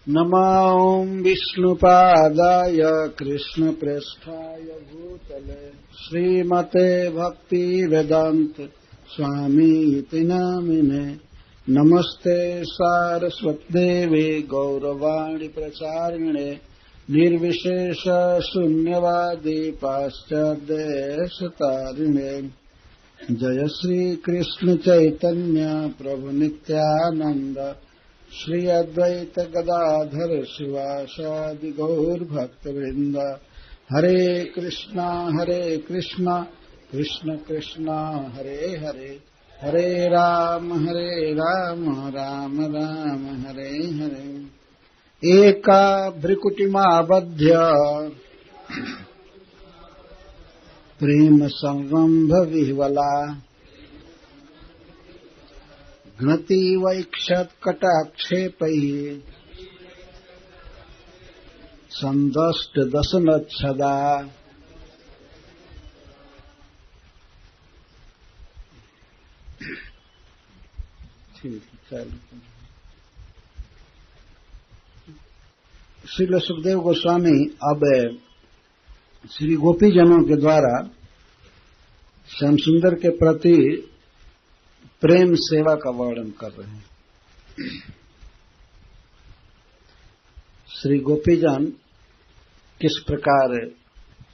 नमो विष्णुपादाय कृष्णप्रेष्ठाय भूतले श्रीमते भक्तिवेदांत स्वामीति नामिने। नमस्ते सारस्वतीदेवे गौरवाणी प्रचारिणे निर्विशेष शून्यवादी पाश्चात्यदेशतारिणे। जय श्री कृष्ण चैतन्य प्रभु नित्यानंद श्री अद्वैत गदाधर शिवासादि गौर भक्तवृंद। हरे कृष्णा कृष्ण कृष्णा हरे हरे, हरे राम राम राम हरे हरे। एका भ्रिकुटिमाबध्य प्रेम संरंभ विह्वला घ्नति वैक्षत कटाक्षेपैः संदष्ट दशनच्छदा। श्रील सुखदेव गोस्वामी अब श्री गोपीजनों के द्वारा श्याम सुंदर के प्रति प्रेम सेवा का वर्णन कर रहे हैं। श्री गोपीजन किस प्रकार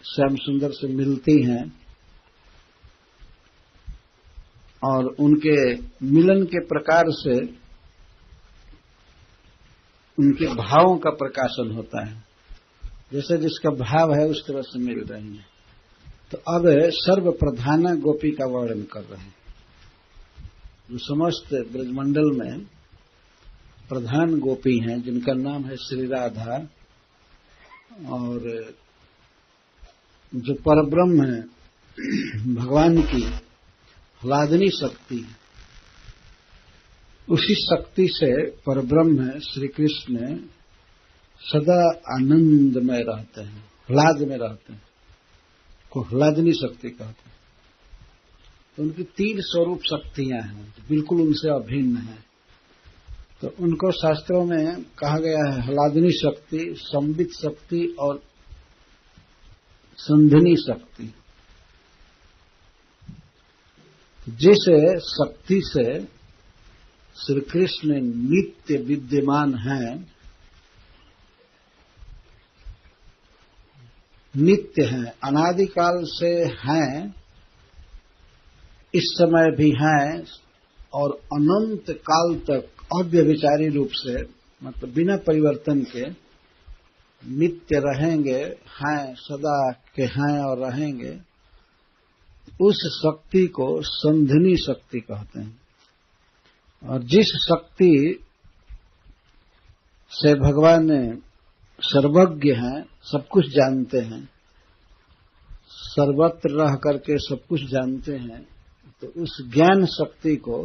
श्याम सुंदर से मिलती हैं और उनके मिलन के प्रकार से उनके भावों का प्रकाशन होता है। जैसे जिसका भाव है उस तरह से मिल रही हैं। तो अब सर्व प्रधान गोपी का वर्णन कर रहे हैं। जो समस्त ब्रजमंडल में प्रधान गोपी हैं जिनका नाम है श्री राधा, और जो परब्रह्म है भगवान की ह्लादनी शक्ति, उसी शक्ति से परब्रह्म है श्री कृष्ण सदा आनंदमय रहते हैं, ह्लाद में रहते हैं, को ह्लादनी शक्ति कहते हैं। तो उनकी तीन स्वरूप शक्तियां हैं, बिल्कुल उनसे अभिन्न है। तो उनको शास्त्रों में कहा गया है ह्लादनी शक्ति, संबित शक्ति और संधिनी शक्ति। जिस शक्ति से श्री कृष्ण नित्य विद्यमान हैं, नित्य हैं, अनादिकाल से हैं, इस समय भी हैं और अनंत काल तक अव्यभिचारी रूप से, मतलब बिना परिवर्तन के नित्य रहेंगे, हैं, सदा के हैं और रहेंगे। उस शक्ति को संधिनी शक्ति कहते हैं। और जिस शक्ति से भगवान सर्वज्ञ हैं, सब कुछ जानते हैं, सर्वत्र रह करके सब कुछ जानते हैं, तो उस ज्ञान शक्ति को,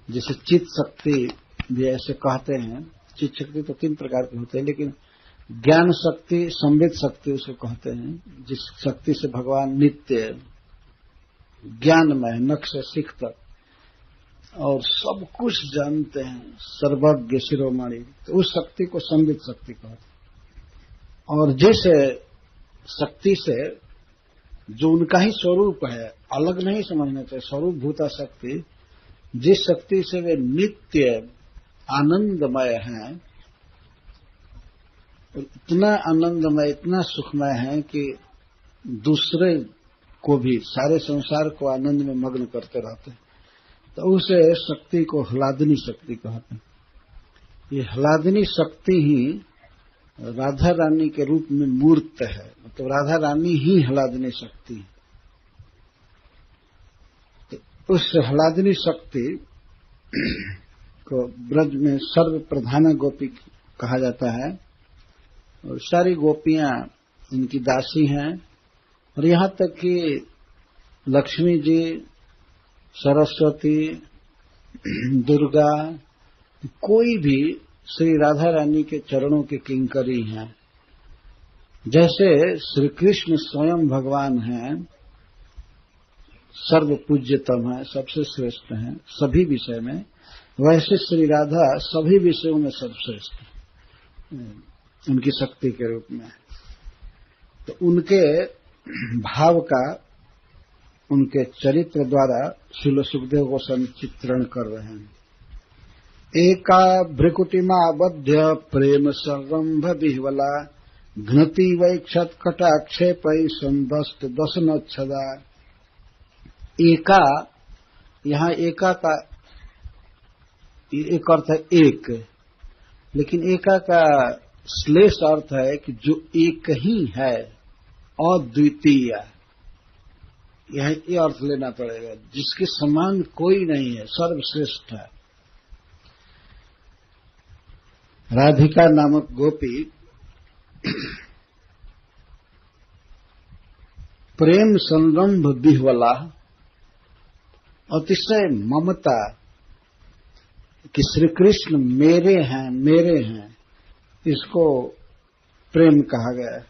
जैसे चित्त शक्ति भी ऐसे कहते हैं। चित्त शक्ति तो तीन प्रकार की होती है, लेकिन ज्ञान शक्ति, संबित शक्ति उसको कहते हैं, जिस शक्ति से भगवान नित्य ज्ञानमय, नख से सिख तक और सब कुछ जानते हैं, सर्वज्ञ शिरोमणि, तो उस शक्ति को संबित शक्ति कहते हैं। और जिस शक्ति से, जो उनका ही स्वरूप है, अलग नहीं समझना चाहिए, स्वरूप भूता शक्ति, जिस शक्ति से वे नित्य आनंदमय हैं, इतना आनंदमय, इतना सुखमय है कि दूसरे को भी, सारे संसार को आनंद में मग्न करते रहते हैं। तो उस शक्ति को ह्लादनी शक्ति कहते हैं। ये ह्लादनी शक्ति ही राधा रानी के रूप में मूर्त है, मतलब राधा रानी ही ह्लादनी शक्ति है। तो उस ह्लादनी शक्ति को ब्रज में सर्व प्रधान गोपी कहा जाता है, और सारी गोपियां इनकी दासी हैं। और यहां तक कि लक्ष्मी जी, सरस्वती, दुर्गा, कोई भी श्री राधा रानी के चरणों के किंकरी हैं। जैसे श्री कृष्ण स्वयं भगवान हैं, सर्व पूज्यतम है, सबसे श्रेष्ठ हैं सभी विषय में, वैसे श्री राधा सभी विषयों में सर्वश्रेष्ठ उनकी शक्ति के रूप में। तो उनके भाव का उनके चरित्र द्वारा श्रील सुखदेव गोस्वामी चित्रण कर रहे हैं। एका भ्रिकुटिमाबध्य प्रेम संरंभ विह्वला घ्नति वैक्षत कटाक्षेपै संदस्त दशनच्छदा। एका, यहाँ एका का एक अर्थ है एक, लेकिन एका का श्लेष अर्थ है कि जो एक ही है, अद्वितीय। यह ये अर्थ लेना पड़ेगा, जिसके समान कोई नहीं है, सर्वश्रेष्ठ है। राधिका नामक गोपी प्रेम संरंभ विह्वला, अतिशय ममता कि श्री कृष्ण मेरे हैं मेरे हैं, इसको प्रेम कहा गया है।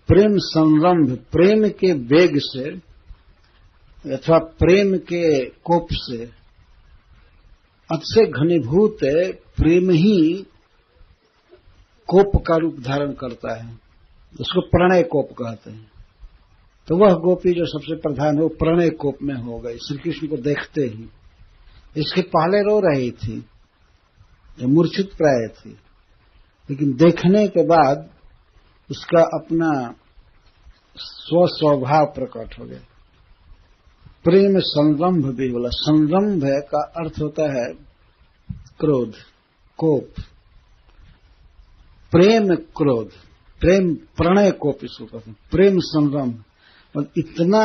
प्रेम संरंभ, प्रेम के वेग से अथवा प्रेम के कोप से, अतिशय घनीभूत प्रेम ही कोप का रूप धारण करता है, उसको प्रणय कोप कहते हैं। तो वह गोपी जो सबसे प्रधान है वो प्रणय कोप में हो गई श्री कृष्ण को देखते ही। इसके पहले रो रही थी, मूर्छित प्राय थी, लेकिन देखने के बाद उसका अपना स्वभाव प्रकट हो गया। प्रेम संरंभ भी बोला। संरंभ का अर्थ होता है क्रोध, कोप। प्रेम क्रोध, प्रेम प्रणय कोप इसको कहते हैं, प्रेम संरंभ। और इतना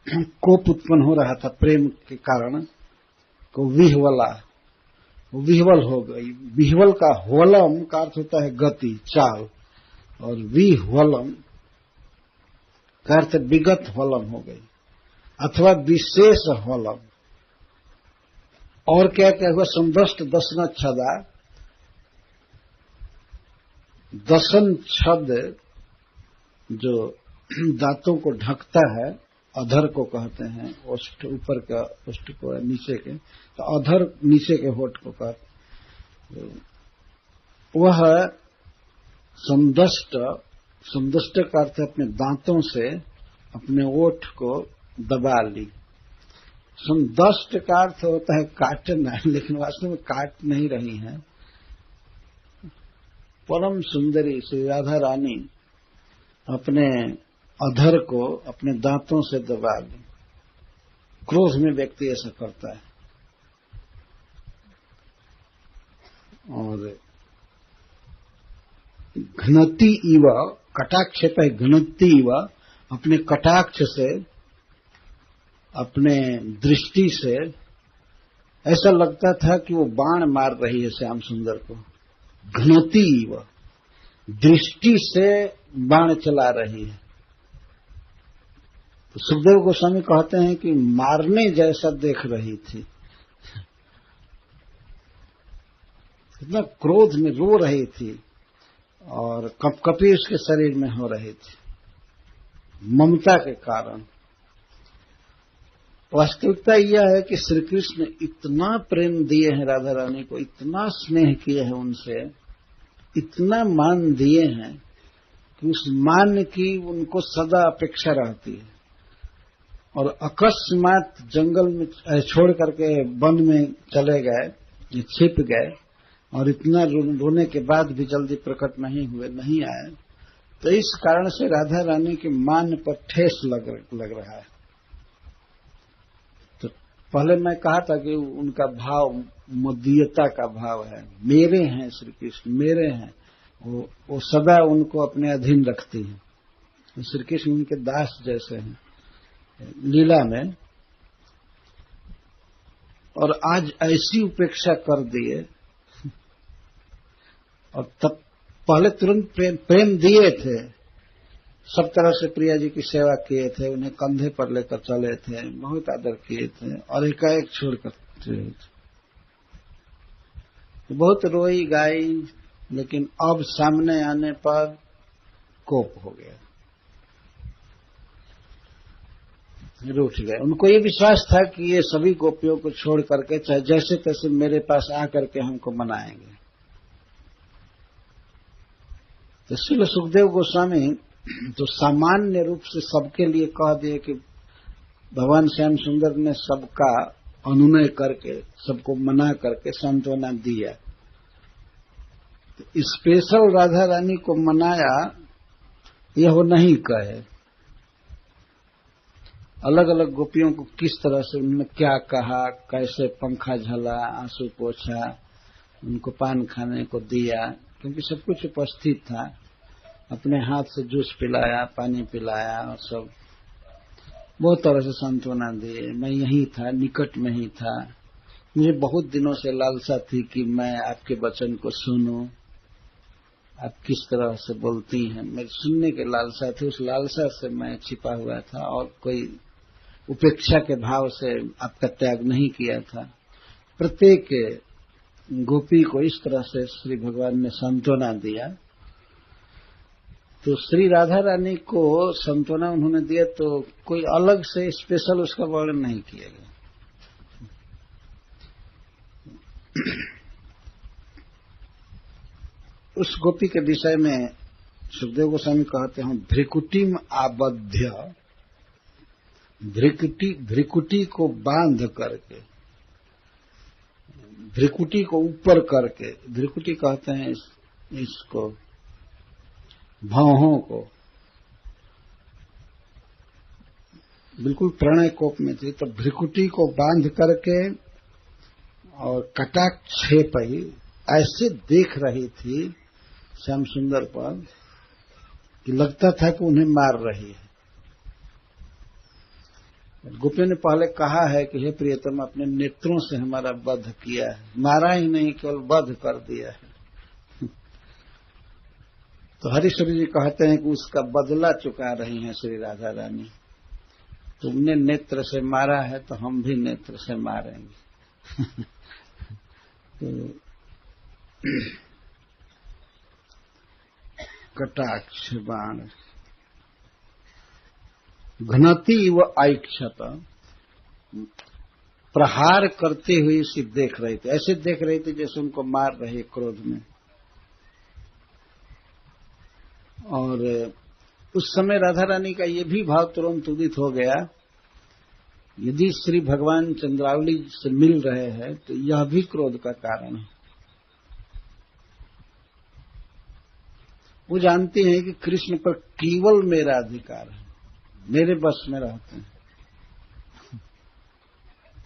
कोप उत्पन्न हो रहा था प्रेम के कारण को विह्वला, विह्वल हो गई। विह्वल का ह्वलम का अर्थ होता है गति, चाल, और विह्वलम का अर्थ विगत ह्वलम हो गई अथवा विशेष ह्वलम। और क्या क्या हुआ? संदष्ट दशन छदा। दशन छद जो दांतों को ढकता है, अधर को कहते हैं, ओष्ठ ऊपर का ओष्ठ को नीचे के, तो अधर नीचे के होठ को कहते, वह संदष्ट। संदष्ट का अर्थ अपने दांतों से अपने ओठ को दबा ली। संदष्ट का अर्थ होता है काटना, लेकिन वास्तव में काट नहीं रही है। परम सुंदरी श्री राधा रानी अपने अधर को अपने दांतों से दबा ली। क्रोध में व्यक्ति ऐसा करता है। और घ्नति इव, कटाक्ष पे घ्नति इव, अपने कटाक्ष से, अपने दृष्टि से ऐसा लगता था कि वो बाण मार रही है श्याम सुंदर को। घ्नति इव, दृष्टि से बाण चला रही है। तो सुखदेव गोस्वामी कहते हैं कि मारने जैसा देख रही थी। इतना क्रोध में रो रही थी और कपकपी उसके शरीर में हो रही थी ममता के कारण। वास्तविकता यह है कि श्री कृष्ण इतना प्रेम दिए हैं राधा रानी को, इतना स्नेह किए हैं उनसे, इतना मान दिए हैं कि उस मान की उनको सदा अपेक्षा रहती है। और अकस्मात जंगल में छोड़ करके वन में चले गए, छिप गए, और इतना रोने के बाद भी जल्दी प्रकट नहीं हुए, नहीं आए, तो इस कारण से राधा रानी के मान पर ठेस लग रहा है। तो पहले मैं कहा था कि उनका भाव मदीयता का भाव है, मेरे हैं श्री कृष्ण, मेरे हैं। वो सदा उनको अपने अधीन रखती है। श्री कृष्ण उनके दास जैसे हैं लीला में। और आज ऐसी उपेक्षा कर दिए, और तब पहले तुरंत प्रेम दिए थे, सब तरह से प्रिया जी की सेवा किए थे, उन्हें कंधे पर लेकर चले थे, बहुत आदर किए थे, और एकाएक छोड़कर चले थे। बहुत रोई गाई, लेकिन अब सामने आने पर कोप हो गया। रूठ गए। उनको ये विश्वास था कि ये सभी गोपियों को छोड़ करके चाहे जैसे तैसे मेरे पास आकर के हमको मनाएंगे। तो श्रील सुखदेव गोस्वामी तो सामान्य रूप से सबके लिए कह दिए कि भगवान श्याम सुंदर ने सबका अनुनय करके सबको मना करके सांत्वना दिया। तो स्पेशल राधा रानी को मनाया यह वो नहीं कहे। अलग अलग गोपियों को किस तरह से उन्होंने क्या कहा, कैसे पंखा झला, आंसू पोछा, उनको पान खाने को दिया, क्योंकि सब कुछ उपस्थित था। अपने हाथ से जूस पिलाया, पानी पिलाया और सब बहुत तरह से सांत्वना दिए। मैं यहीं था, निकट में ही था, मुझे बहुत दिनों से लालसा थी कि मैं आपके वचन को सुनूं, आप किस तरह से बोलती हैं, मेरे सुनने के लालसा थी। उस लालसा से मैं छिपा हुआ था और कोई उपेक्षा के भाव से आपका त्याग नहीं किया था। प्रत्येक गोपी को इस तरह से श्री भगवान ने सांत्वना दिया। तो श्री राधा रानी को सांत्वना उन्होंने दिया तो कोई अलग से स्पेशल उसका वर्णन नहीं किया गया। उस गोपी के विषय में सुखदेव गोस्वामी कहते हैं, भ्रिकुटिम आबद्ध, भ्रिकुटी को बांध करके, भ्रिकुटी को ऊपर करके, भ्रिकुटी कहते हैं इसको भौहों को, बिल्कुल प्रणय कोप में थी, तो भ्रिकुटी को बांध करके और कटाक्षेप ही ऐसे देख रही थी श्याम सुंदर पर कि लगता था कि उन्हें मार रही है। गोपियों ने पहले कहा है कि हे प्रियतम, अपने नेत्रों से हमारा वध किया है, मारा ही नहीं केवल वध कर दिया है। तो हरीश्वर जी कहते हैं कि उसका बदला चुका रही हैं श्री राधा रानी। तुमने नेत्र से मारा है तो हम भी नेत्र से मारेंगे। तो कटाक्ष बाण घनती व ऐक्षत, प्रहार करते हुए इसे देख रहे थे, ऐसे देख रहे थे जैसे उनको मार रहे क्रोध में। और उस समय राधा रानी का ये भी भाव तुरंत उदित हो गया, यदि श्री भगवान चंद्रावली से मिल रहे हैं तो यह भी क्रोध का कारण है। वो जानती हैं कि कृष्ण पर केवल मेरा अधिकार है, मेरे बस में रहते हैं।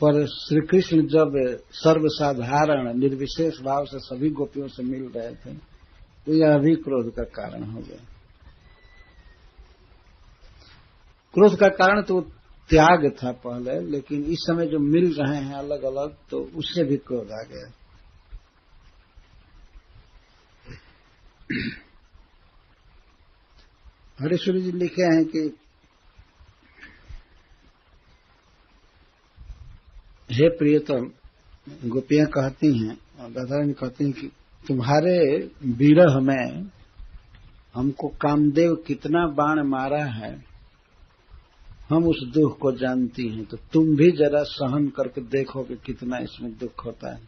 पर श्री कृष्ण जब सर्वसाधारण निर्विशेष भाव से सभी गोपियों से मिल रहे थे तो यह भी क्रोध का कारण हो गया। क्रोध का कारण तो त्याग था पहले, लेकिन इस समय जो मिल रहे हैं अलग अलग तो उससे भी क्रोध आ गया। हरीश्वर जी लिखे हैं कि हे प्रियतम, गोपियां कहती हैं और राधा रानी कहती हैं कि तुम्हारे विरह में हमको कामदेव कितना बाण मारा है, हम उस दुख को जानती हैं, तो तुम भी जरा सहन करके देखो कि कितना इसमें दुख होता है।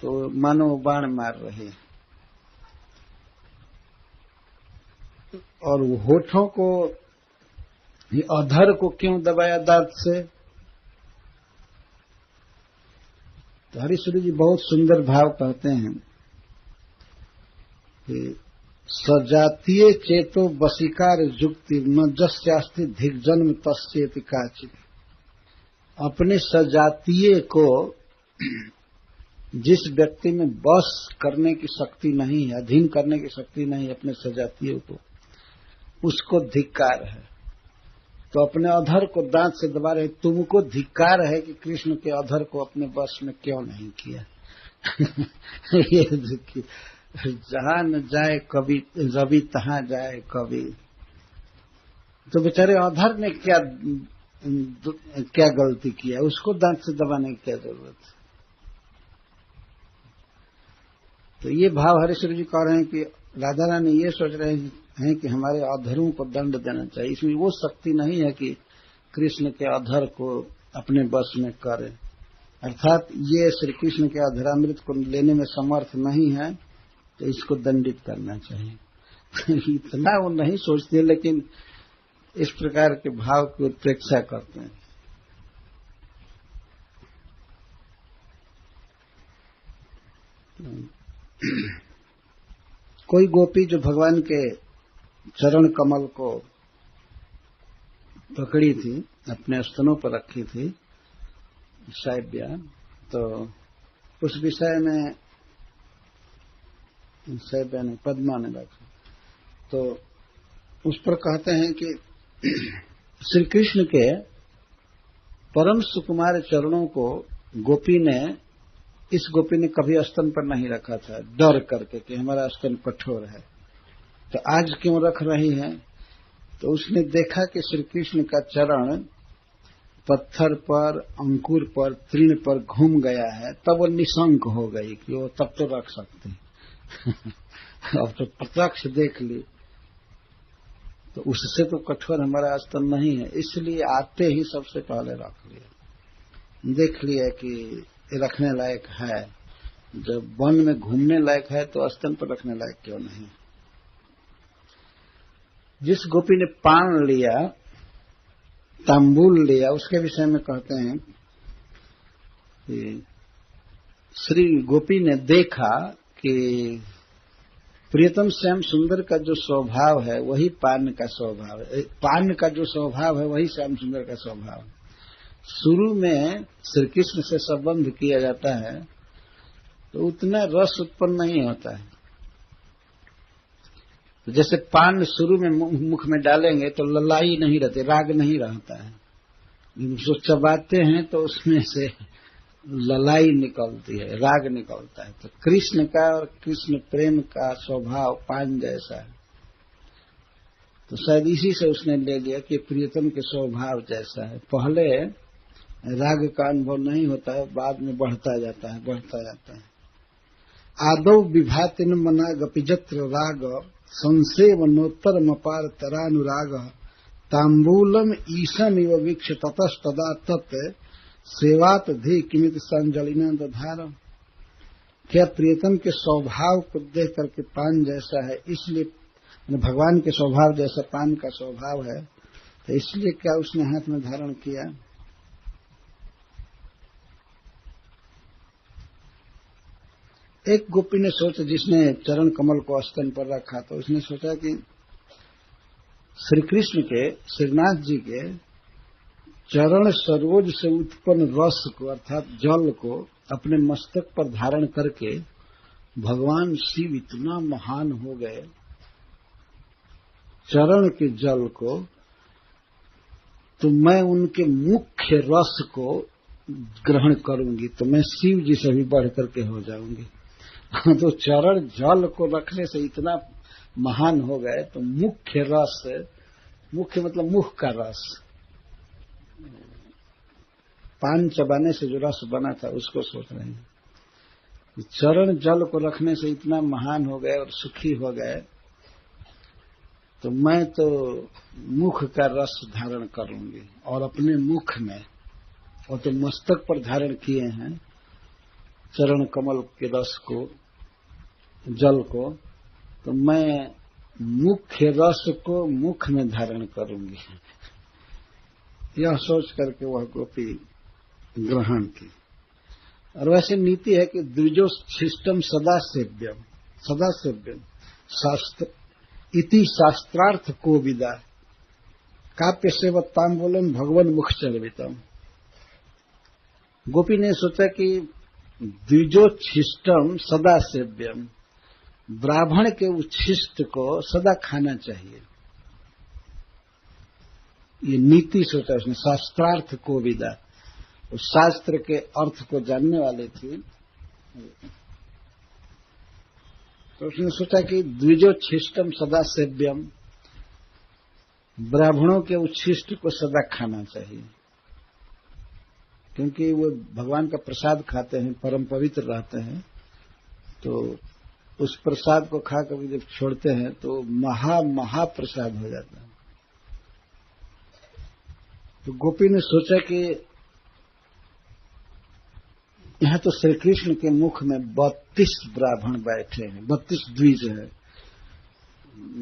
तो मानो बाण मार रही है। और वो होठों को, अधर को क्यों दबाया दांत से? तो हरीश्वर जी बहुत सुंदर भाव कहते हैं कि सजातीय चेतो वशीकार जुक्ति न जस्यास्ति धिग्जन्म तस्येति काचित। अपने सजातीय को जिस व्यक्ति में बस करने की शक्ति नहीं है, अधीन करने की शक्ति नहीं है अपने सजातीय को, उसको धिक्कार है। तो अपने अधर को दांत से दबा रहे, तुमको धिक्कार है कि कृष्ण के अधर को अपने बस में क्यों नहीं किया। ये जहां न जाए कभी रवि तहां जाए कभी। तो बेचारे अधर ने क्या गलती किया, उसको दांत से दबाने की क्या जरूरत है। तो ये भाव हरीश्वर जी कह रहे हैं कि राधा रानी ये सोच रहे हैं कि हमारे अधरों को दंड देना चाहिए। इसमें वो शक्ति नहीं है कि कृष्ण के अधर को अपने बस में करे, अर्थात ये श्री कृष्ण के अधरामृत को लेने में समर्थ नहीं है तो इसको दंडित करना चाहिए। इतना वो नहीं सोचते, लेकिन इस प्रकार के भाव की उत्प्रेक्षा करते हैं। कोई गोपी जो भगवान के चरण कमल को पकड़ी थी, अपने स्तनों पर रखी थी, साहिब्या, तो उस विषय में साहिब्या ने, पद्मा ने रखा, तो उस पर कहते हैं कि श्री कृष्ण के परम सुकुमार चरणों को इस गोपी ने कभी स्तन पर नहीं रखा था, डर करके कि हमारा स्तन कठोर है। तो आज क्यों रख रही है? तो उसने देखा कि श्री कृष्ण का चरण पत्थर पर, अंकुर पर, तृण पर घूम गया है, तब वो निशंक हो गई कि वो तब तो रख सकते अब तो प्रत्यक्ष देख ली, तो उससे तो कठोर हमारा स्तन नहीं है, इसलिए आते ही सबसे पहले रख लिया, देख लिया कि रखने लायक है। जब वन में घूमने लायक है तो स्तन पर रखने लायक क्यों नहीं। जिस गोपी ने पान लिया, तांबूल लिया, उसके विषय में कहते हैं कि श्री गोपी ने देखा कि प्रियतम श्याम सुंदर का जो स्वभाव है वही पान का स्वभाव है, पान का जो स्वभाव है वही श्याम सुंदर का स्वभाव है। शुरू में श्री कृष्ण से संबंध किया जाता है तो उतना रस उत्पन्न नहीं होता है। तो जैसे पान शुरू में मुख में डालेंगे तो ललाई नहीं रहती, राग नहीं रहता है, उसको चबाते हैं तो उसमें से ललाई निकलती है, राग निकलता है। तो कृष्ण का और कृष्ण प्रेम का स्वभाव पान जैसा है, तो शायद इसी से उसने ले लिया कि प्रियतम के स्वभाव जैसा है। पहले राग का अनुभव नहीं होता है, बाद में बढ़ता जाता है। आदौ विभातिन मना गपिजत्र राग संसेवनोत्तर मपार तरानुराग तांबूलम ईशम इव वीक्ष ततस्तदा तत् सेवात धी किमित संजलिना दधार। क्या प्रियतम के स्वभाव को देख करके पान जैसा है, इसलिए भगवान के स्वभाव जैसा पान का स्वभाव है, तो इसलिए क्या उसने हाथ में धारण किया। एक गोपी ने सोचा, जिसने चरण कमल को स्तन पर रखा, तो उसने सोचा कि श्री कृष्ण के, श्रीनाथ जी के चरण सरोज से उत्पन्न रस को, अर्थात जल को अपने मस्तक पर धारण करके भगवान शिव इतना महान हो गए, चरण के जल को, तो मैं उनके मुख्य रस को ग्रहण करूंगी तो मैं शिव जी से भी बढ़ करके हो जाऊंगी। तो चरण जल को रखने से इतना महान हो गए, तो मुख्य रस, मुख्य मतलब मुख का रस, पान चबाने से जो रस बना था उसको सोच रहे हैं कि चरण जल को रखने से इतना महान हो गए और सुखी हो गए, तो मैं तो मुख का रस धारण करूंगी और अपने मुख में, और तो मस्तक पर धारण किए हैं चरण कमल के रस को, जल को, तो मैं मुख्य रस को मुख में धारण करूंगी। यह सोच करके वह गोपी ग्रहण की। और वैसे नीति है कि द्विजो शिष्टम सदा सेव्यम शास्त्र इति शास्त्रार्थ को विदा काप्य सेवतांबोलन भगवान मुख चर्वितम। गोपी ने सोचा कि द्विजोच्छिष्टम सदा सेव्यम, ब्राह्मण के उच्छिष्ट को सदा खाना चाहिए, ये नीति सोचा उसने। शास्त्रार्थ को विदा, उस शास्त्र के अर्थ को जानने वाले थी, तो उसने सोचा कि द्विजोच्छिष्टम सदा सेव्यम, ब्राह्मणों के उच्छिष्ट को सदा खाना चाहिए, क्योंकि वो भगवान का प्रसाद खाते हैं, परम पवित्र रहते हैं, तो उस प्रसाद को खाकर जब छोड़ते हैं तो महाप्रसाद हो जाता है। तो गोपी ने सोचा कि यहाँ तो श्री कृष्ण के मुख में 32 ब्राह्मण बैठे हैं, 32 द्विज है।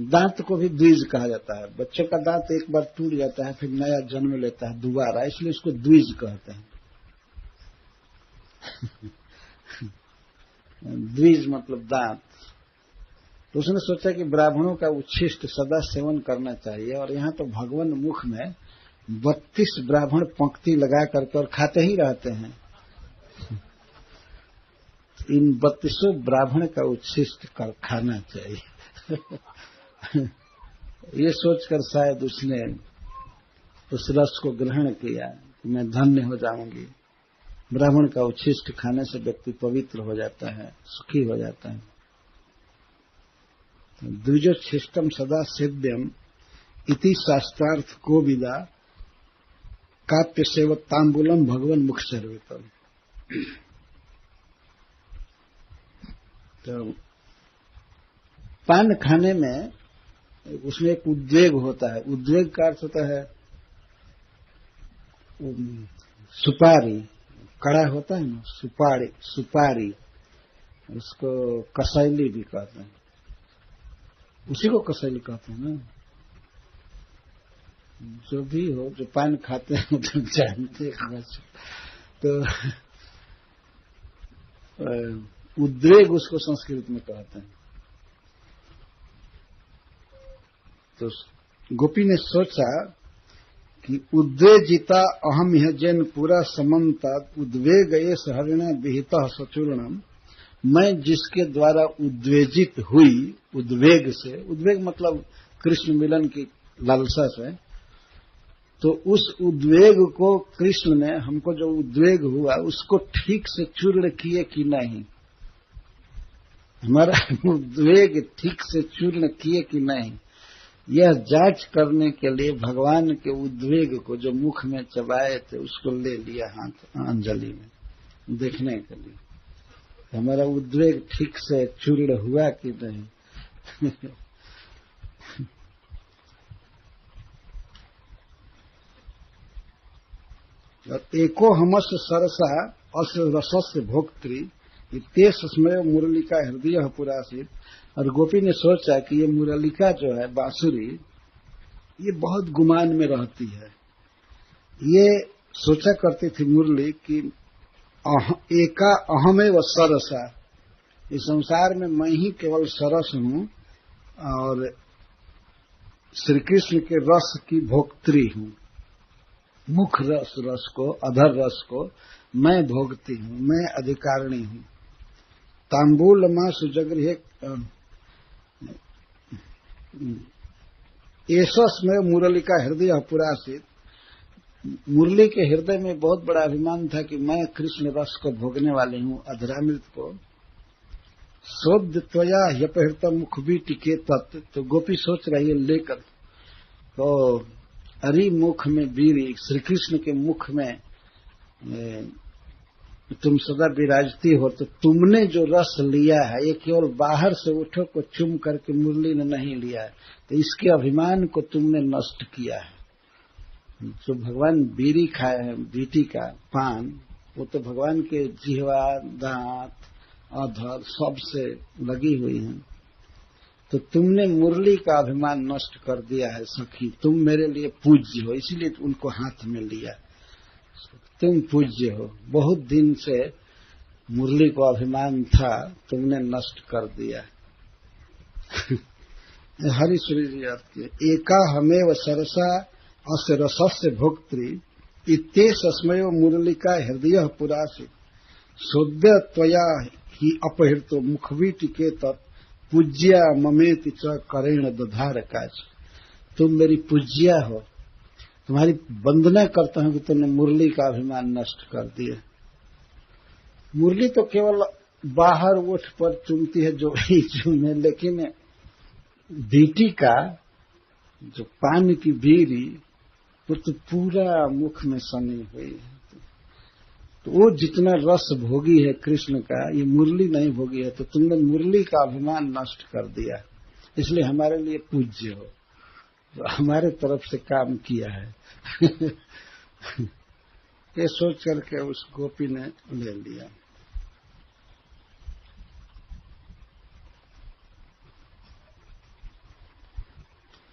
दांत को भी द्विज कहा जाता है। बच्चे का दांत एक बार टूट जाता है, फिर नया जन्म लेता है दोबारा, इसलिए उसको द्विज कहते हैं। द्विज मतलब दांत। तो उसने सोचा कि ब्राह्मणों का उच्छिष्ट सदा सेवन करना चाहिए, और यहाँ तो भगवान मुख में 32 ब्राह्मण पंक्ति लगा करके और खाते ही रहते हैं। इन 32 ब्राह्मण का उच्छिष्ट कर खाना चाहिए। ये सोचकर शायद उसने उस रस को ग्रहण किया कि मैं धन्य हो जाऊंगी। ब्राह्मण का उच्छिष्ट खाने से व्यक्ति पवित्र हो जाता है, सुखी हो जाता है। द्विजोच्छिष्टम सदा सिद्ध्यम इति शास्त्रार्थ को विदा काप्य सेवत तांबूलम भगवान मुख सर्वितम। तो पान खाने में उसमें एक उद्वेग होता है। उद्वेग का अर्थ होता है सुपारी, कड़ा होता है ना, सुपारी उसको कसैली भी कहते हैं। उसी को कसैली कहते हैं ना। जो भी हो, जो पान खाते हैं तो जानते हैं। तो उद्वेग उसको संस्कृत में कहते हैं। तो गोपी ने सोचा कि उद्वेजिता अहम यह जैन पूरा समन्ता उद्वेग ये हरिणा विहित सचूर्णम। मैं जिसके द्वारा उद्वेजित हुई, उद्वेग से, उद्वेग मतलब कृष्ण मिलन की लालसा से, तो उस उद्वेग को कृष्ण ने, हमको जो उद्वेग हुआ उसको ठीक से चूर्ण किए कि नहीं, हमारा उद्वेग ठीक से चूर्ण किए कि नहीं, यह जांच करने के लिए भगवान के उद्वेग को जो मुख में चबाए थे उसको ले लिया हाथ अंजलि में, देखने के लिए हमारा उद्वेग ठीक से चूर्ण हुआ कि नहीं। एको हमस सरसा अस रसस्य भोक्त्री तेज स्मय मुरलिका हृदय पुरासित। और गोपी ने सोचा कि ये मुरलिका जो है बांसुरी, ये बहुत गुमान में रहती है। ये सोचा करती थी मुरली कि एका अहमे व सरसा, इस संसार में मैं ही केवल सरस हूं और श्री कृष्ण के रस की भोक्त्री हूं। मुख रस को, अधर रस को मैं भोगती हूं, मैं अधिकारिणी हूं। तांबूल मां सुजगृह एसस में मुरली का हृदय पुरासित। मुरली के हृदय में बहुत बड़ा अभिमान था कि मैं कृष्ण रस को भोगने वाली हूं, अधरामृत को। शोध त्वया ह्यपहृत मुख भी टिके तत्व। तो गोपी सोच रही है लेकर, तो अरि मुख में बीरी, श्री कृष्ण के मुख में तुम सदा विराजती हो, तो तुमने जो रस लिया है ये केवल बाहर से उठो को चुम करके मुरली ने नहीं लिया है, तो इसके अभिमान को तुमने नष्ट किया है। जो भगवान बीड़ी खाए हैं, बीटी का पान, वो तो भगवान के जिह्वा, दांत, अधर सबसे लगी हुई है। तो तुमने मुरली का अभिमान नष्ट कर दिया है सखी, तुम मेरे लिए पूज्य हो, इसीलिए उनको हाथ में लिया। तुम पूज्य हो, बहुत दिन से मुरली को अभिमान था, तुमने नष्ट कर दिया। हरि श्री जी आपके एका हमेव सरसा अस्य रसस्य भोक्त्री इत्ते सस्मयो मुरलिका हृदय पुरासित। सोद्य त्वया ही अपहृतो मुखवीटिके तत् पूज्या ममेति च करेण दधार काच। तुम मेरी पूज्या हो, तुम्हारी वंदना करता हूं कि तुमने मुरली का अभिमान नष्ट कर दिया। मुरली तो केवल बाहर ओठ पर चुमती है जो ही चुमे, लेकिन बीटी का जो पान की बीड़ी वो तो पूरा मुख में सनी हुई है। तो वो जितना रस भोगी है कृष्ण का, ये मुरली नहीं भोगी है। तो तुमने मुरली का अभिमान नष्ट कर दिया, इसलिए हमारे लिए पूज्य हो, तो हमारे तरफ से काम किया है। ये सोच करके उस गोपी ने ले लिया।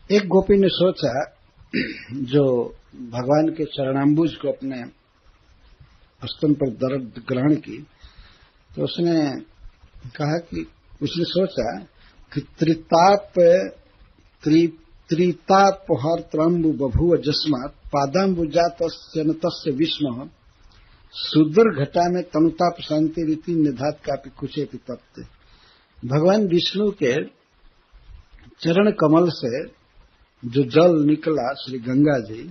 एक गोपी ने सोचा, जो भगवान के चरणाम्बुज को अपने स्तन पर दर्द ग्रहण की, तो उसने कहा कि उसने सोचा कि त्रितापहर त्रम्बु बभुव जस्मात् पादाम्बुजातस्य नतस्य विष्णु सुदुर्घटा में तनुताप शांति रीति निधात कापि कुचेति तप्ते। भगवान विष्णु के चरण कमल से जो जल निकला श्री गंगा जी,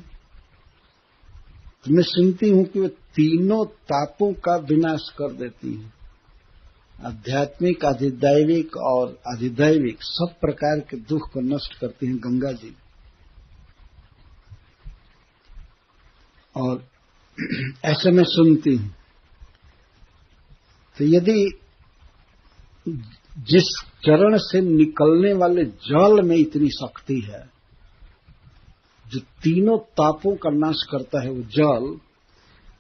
तो मैं सुनती हूं कि वे तीनों तापों का विनाश कर देती हैं। आध्यात्मिक, अधिदैविक और अधिदैविक सब प्रकार के दुख को नष्ट करती हैं गंगा जी। और ऐसे मैं सुनती हूं। तो यदि जिस चरण से निकलने वाले जल में इतनी शक्ति है, जो तीनों तापों का नाश करता है वो जल,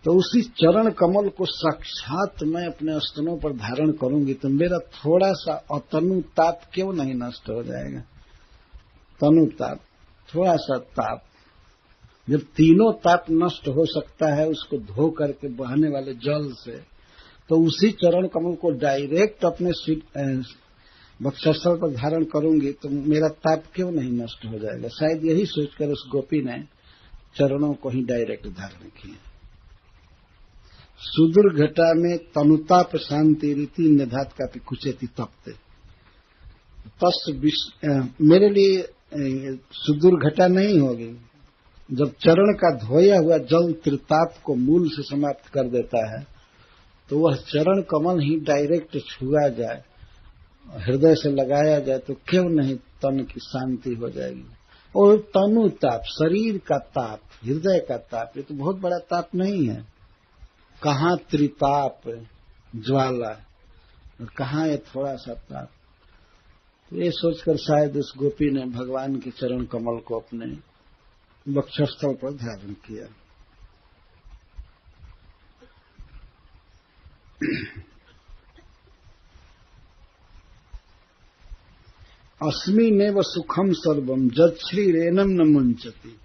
तो उसी चरण कमल को साक्षात मैं अपने स्तनों पर धारण करूंगी तो मेरा थोड़ा सा अतनु ताप क्यों नहीं नष्ट हो जाएगा। तनु ताप, थोड़ा सा ताप, जब तीनों ताप नष्ट हो सकता है उसको धो करके बहने वाले जल से, तो उसी चरण कमल को डायरेक्ट अपने वक्षस्थल पर धारण करूंगी तो मेरा ताप क्यों नहीं नष्ट हो जाएगा। शायद यही सोचकर उस गोपी ने चरणों को ही डायरेक्ट धारण किया। सुदुर्घटा में तनुताप शांति रीति निधात का कुचेति तप्ते। मेरे लिए सुदुर्घटा नहीं होगी। जब चरण का धोया हुआ जल त्रिताप को मूल से समाप्त कर देता है, तो वह चरण कमल ही डायरेक्ट छुआ जाए, हृदय से लगाया जाए, तो क्यों नहीं तन की शांति हो जाएगी। और तनु ताप, शरीर का ताप, हृदय का ताप, ये तो बहुत बड़ा ताप नहीं है। कहाँ त्रिताप ज्वाला और कहाँ ये थोड़ा सा ताप। तो ये सोचकर शायद उस गोपी ने भगवान के चरण कमल को अपने वक्षस्थल पर धारण किया। अस्मिनेव सुखम सर्वम जच्छ्री रेनम न मुंचति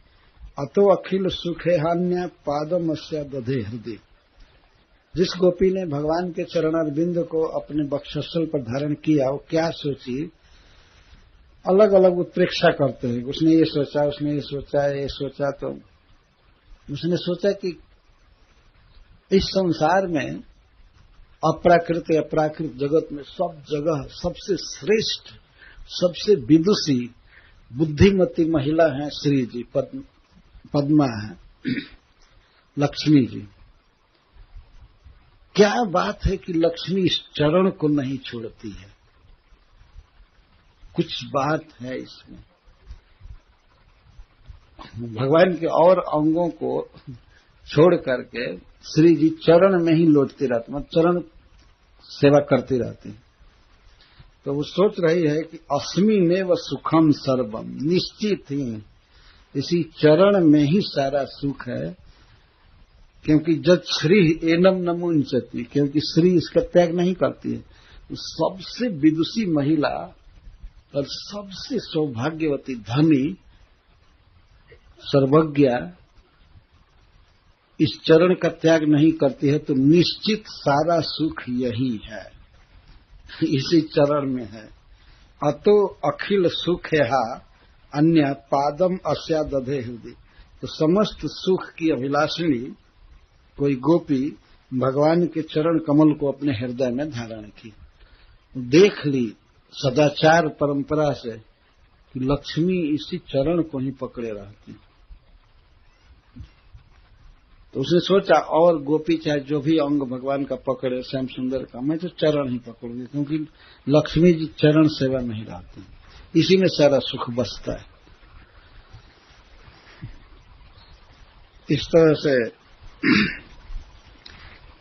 अतो अखिल सुखे हान्या पादमस्या दधे हृदय। जिस गोपी ने भगवान के चरणारविंद को अपने वक्षस्थल पर धारण किया, वो क्या सोची, अलग अलग उत्प्रेक्षा करते हैं। उसने ये सोचा, उसने ये सोचा, ये सोचा, तो उसने सोचा कि इस संसार में अप्राकृत अपराकृत जगत में सब जगह सबसे श्रेष्ठ, सबसे विदुषी, बुद्धिमती महिला है श्री जी, पद्मा है, लक्ष्मी जी। क्या बात है कि लक्ष्मी इस चरण को नहीं छोड़ती है, कुछ बात है इसमें। भगवान के और अंगों को छोड़ करके श्री जी चरण में ही लौटती रहती, मतलब चरण सेवा करती रहती। तो वो सोच रही है कि अस्मि में व सुखम सर्वम, निश्चित ही इसी चरण में ही सारा सुख है, क्योंकि जब श्री एनम न मुंचति, क्योंकि श्री इसका त्याग नहीं करती है। तो सबसे विदुषी महिला और सबसे सौभाग्यवती, धनी, सर्वज्ञा इस चरण का त्याग नहीं करती है, तो निश्चित सारा सुख यही है, इसी चरण में है। अतो अखिल सुख है अन्य पादम अस्या दधे हृदय। तो समस्त सुख की अभिलाषिणी कोई गोपी भगवान के चरण कमल को अपने हृदय में धारण की। देख ली सदाचार परंपरा से कि लक्ष्मी इसी चरण को ही पकड़े रहती। तो उसने सोचा और गोपी चाहे जो भी अंग भगवान का पकड़े, श्याम सुंदर का, मैं तो चरण ही पकड़ूंगी, क्योंकि लक्ष्मी जी चरण सेवा नहीं रहती, इसी में सारा सुख बसता है। इस तरह से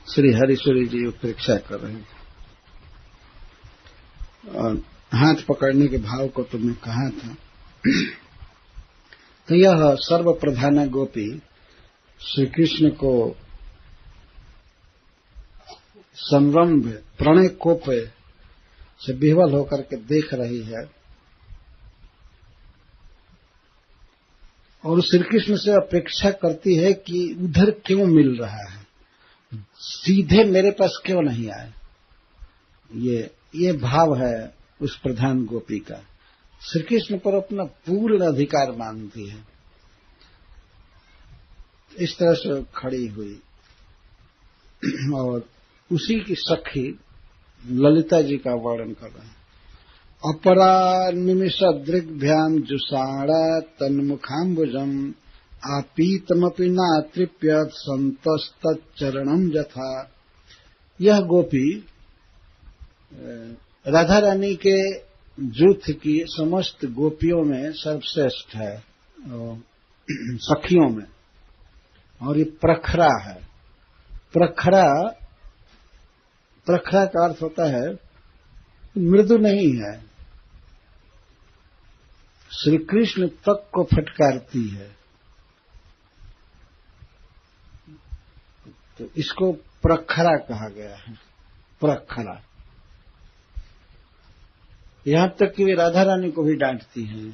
श्री हरीश्वरी जी उत्प्रेक्षा कर रहे हैं। और हाथ पकड़ने के भाव को तुमने कहा था। तो यह सर्व प्रधाना गोपी श्री कृष्ण को संरंभ प्रणय कोप से विह्वल होकर के देख रही है और श्री कृष्ण से अपेक्षा करती है कि उधर क्यों मिल रहा है, सीधे मेरे पास क्यों नहीं आए। ये भाव है उस प्रधान गोपी का। श्री कृष्ण पर अपना पूर्ण अधिकार मानती है। इस तरह से खड़ी हुई और उसी की सखी ललिता जी का वर्णन कर रहे हैं। अपरा निमिष दृग्भ्याम जुषाणा तन्मुखाम्बुजम आपीतमपि नातृप्यत संतस्तच्चरणम यथा। यह गोपी राधा रानी के जूथ की समस्त गोपियों में सर्वश्रेष्ठ है, सखियों में, और ये प्रखरा है। प्रखरा का अर्थ होता है मृदु नहीं है, श्री कृष्ण तक को फटकारती है, तो इसको प्रखरा कहा गया है। प्रखरा यहां तक कि वे राधा रानी को भी डांटती हैं,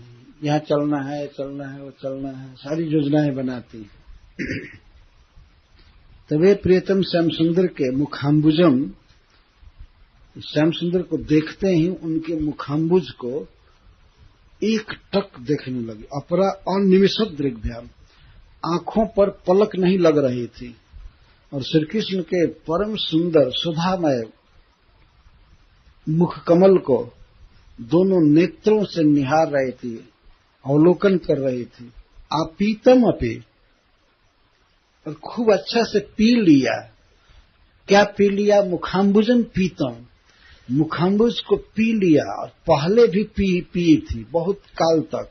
यहां चलना है वो चलना है, सारी योजनाएं बनाती है। तबे प्रियतम श्याम सुंदर के मुखाम्बुजम, श्याम सुंदर को देखते ही उनके मुखाम्बुज को एक टक देखने लगी। अपरा अनिमिषद दृग्भ्याम, आंखों पर पलक नहीं लग रही थी और श्री कृष्ण के परम सुंदर सुधामय मुख कमल को दोनों नेत्रों से निहार रही थी, अवलोकन कर रही थी। आपीतम अपी, और खूब अच्छा से पी लिया। क्या पी लिया? मुखाम्बुजन पीतम, मुखाम्बुज को पी लिया और पहले भी पी थी बहुत काल तक,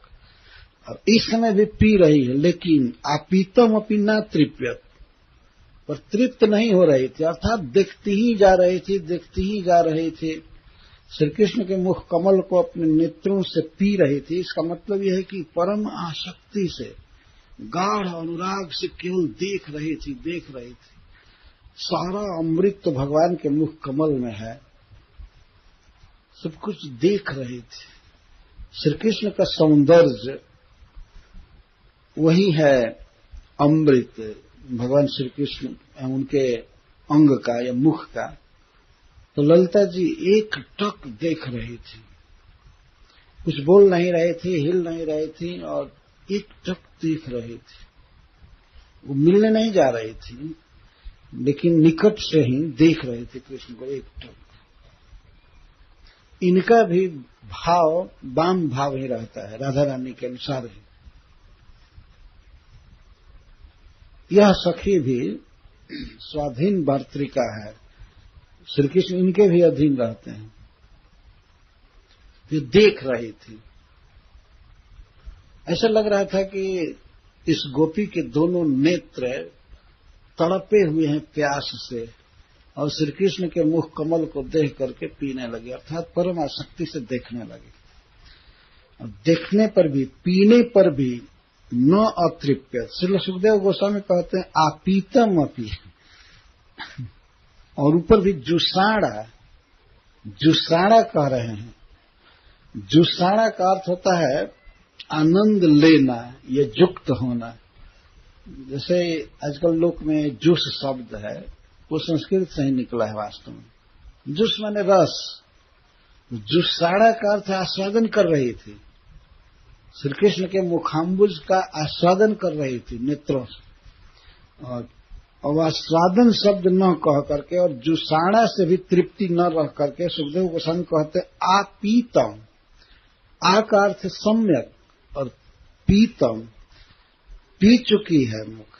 और इस समय भी पी रही है, लेकिन आपीतम अपनी ना तृप्यत, पर तृप्त नहीं हो रही थी, अर्थात देखती ही जा रही थी। श्री कृष्ण के मुख कमल को अपने नेत्रों से पी रही थी। इसका मतलब यह है कि परम आसक्ति से, गाढ़ अनुराग से केवल देख रही थी। सारा अमृत तो भगवान के मुख कमल में है, सब कुछ देख रही थी। श्री कृष्ण का सौंदर्य वही है अमृत, भगवान श्री कृष्ण उनके अंग का या मुख का। तो ललिता जी एक टक देख रही थी, कुछ बोल नहीं रही थी, हिल नहीं रही थी, और एक टक देख रही थी। वो मिलने नहीं जा रही थी, लेकिन निकट से ही देख रहे थे कृष्ण को एक टक। इनका भी भाव वाम भाव ही रहता है, राधा रानी के अनुसार ही। यह सखी भी स्वाधीन भर्तृका है, श्री कृष्ण इनके भी अधीन रहते हैं। ये देख रही थी, ऐसा लग रहा था कि इस गोपी के दोनों नेत्र तड़पे हुए हैं प्यास से, और श्री कृष्ण के मुख कमल को देख करके पीने लगे, अर्थात परम आसक्ति से देखने लगे। और देखने पर भी, पीने पर भी न अतृप्य। श्री सुखदेव गोस्वामी कहते हैं आपीतम अपी, और ऊपर भी जुसाड़ा कह रहे हैं। जुसाड़ा का अर्थ होता है आनंद लेना या युक्त होना। जैसे आजकल लोक में जूस शब्द है, वो संस्कृत से ही निकला है वास्तव में। जूस माने रस। जुसाड़ा का अर्थ आस्वादन कर रही थी, श्री कृष्ण के मुखाम्बुज का आस्वादन कर रही थी नेत्रों से। और आस्वादन शब्द न कह करके और जुसाड़ा से भी तृप्ति न रह करके सुखदेव गोस्वामी कहते आपीतम। आ का अर्थ सम्यक, और पीतम पी चुकी है मुख,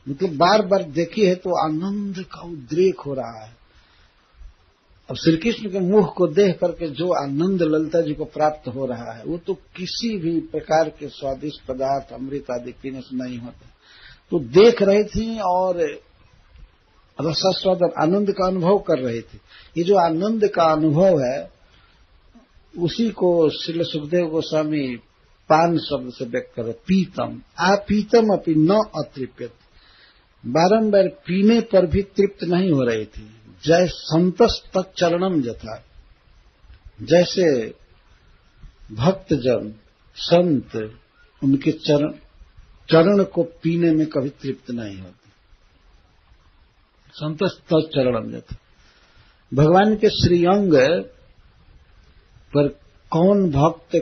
मतलब बार बार देखी है तो आनंद का उद्रेक हो रहा है। अब श्री कृष्ण के मुख को देख करके जो आनंद ललिता जी को प्राप्त हो रहा है, वो तो किसी भी प्रकार के स्वादिष्ट पदार्थ, अमृत आदि पीने से नहीं होता। तो देख रही थी और रसास्वाद और आनंद का अनुभव कर रही थी। ये जो आनंद का अनुभव है, उसी को श्री सुखदेव गोस्वामी पान शब्द से व्यक्त करे, पीतम। आपीतम अपनी न अतृप्यत, बारंबार पीने पर भी तृप्त नहीं हो रही थी। जय संतस तच्चरणम यथा, जैसे भक्तजन संत उनके चरण को पीने में कभी तृप्त नहीं होते। संतस तच्चरणम यथा, भगवान के श्रीअंग पर कौन भक्त,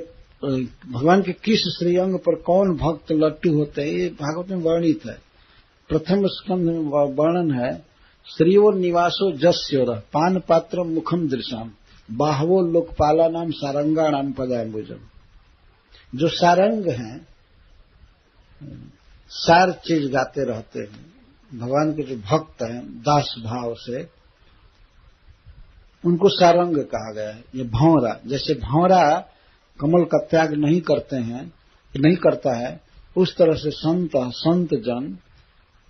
भगवान के किस श्रीअंग पर कौन भक्त लट्टू होते हैं, ये भागवत में वर्णित है। प्रथम स्कंध में वर्णन है, श्रीयो निवासो जस्योर पान पात्र मुखम दृशाम बाहवो लोकपाला नाम सारंगा नाम पदाम्बुजम। जो सारंग हैं, सार चीज गाते रहते हैं, भगवान के जो भक्त हैं दास भाव से, उनको सारंग कहा गया है। ये भंवरा, जैसे भंवरा कमल का त्याग नहीं करते हैं, नहीं करता है, उस तरह से संत जन,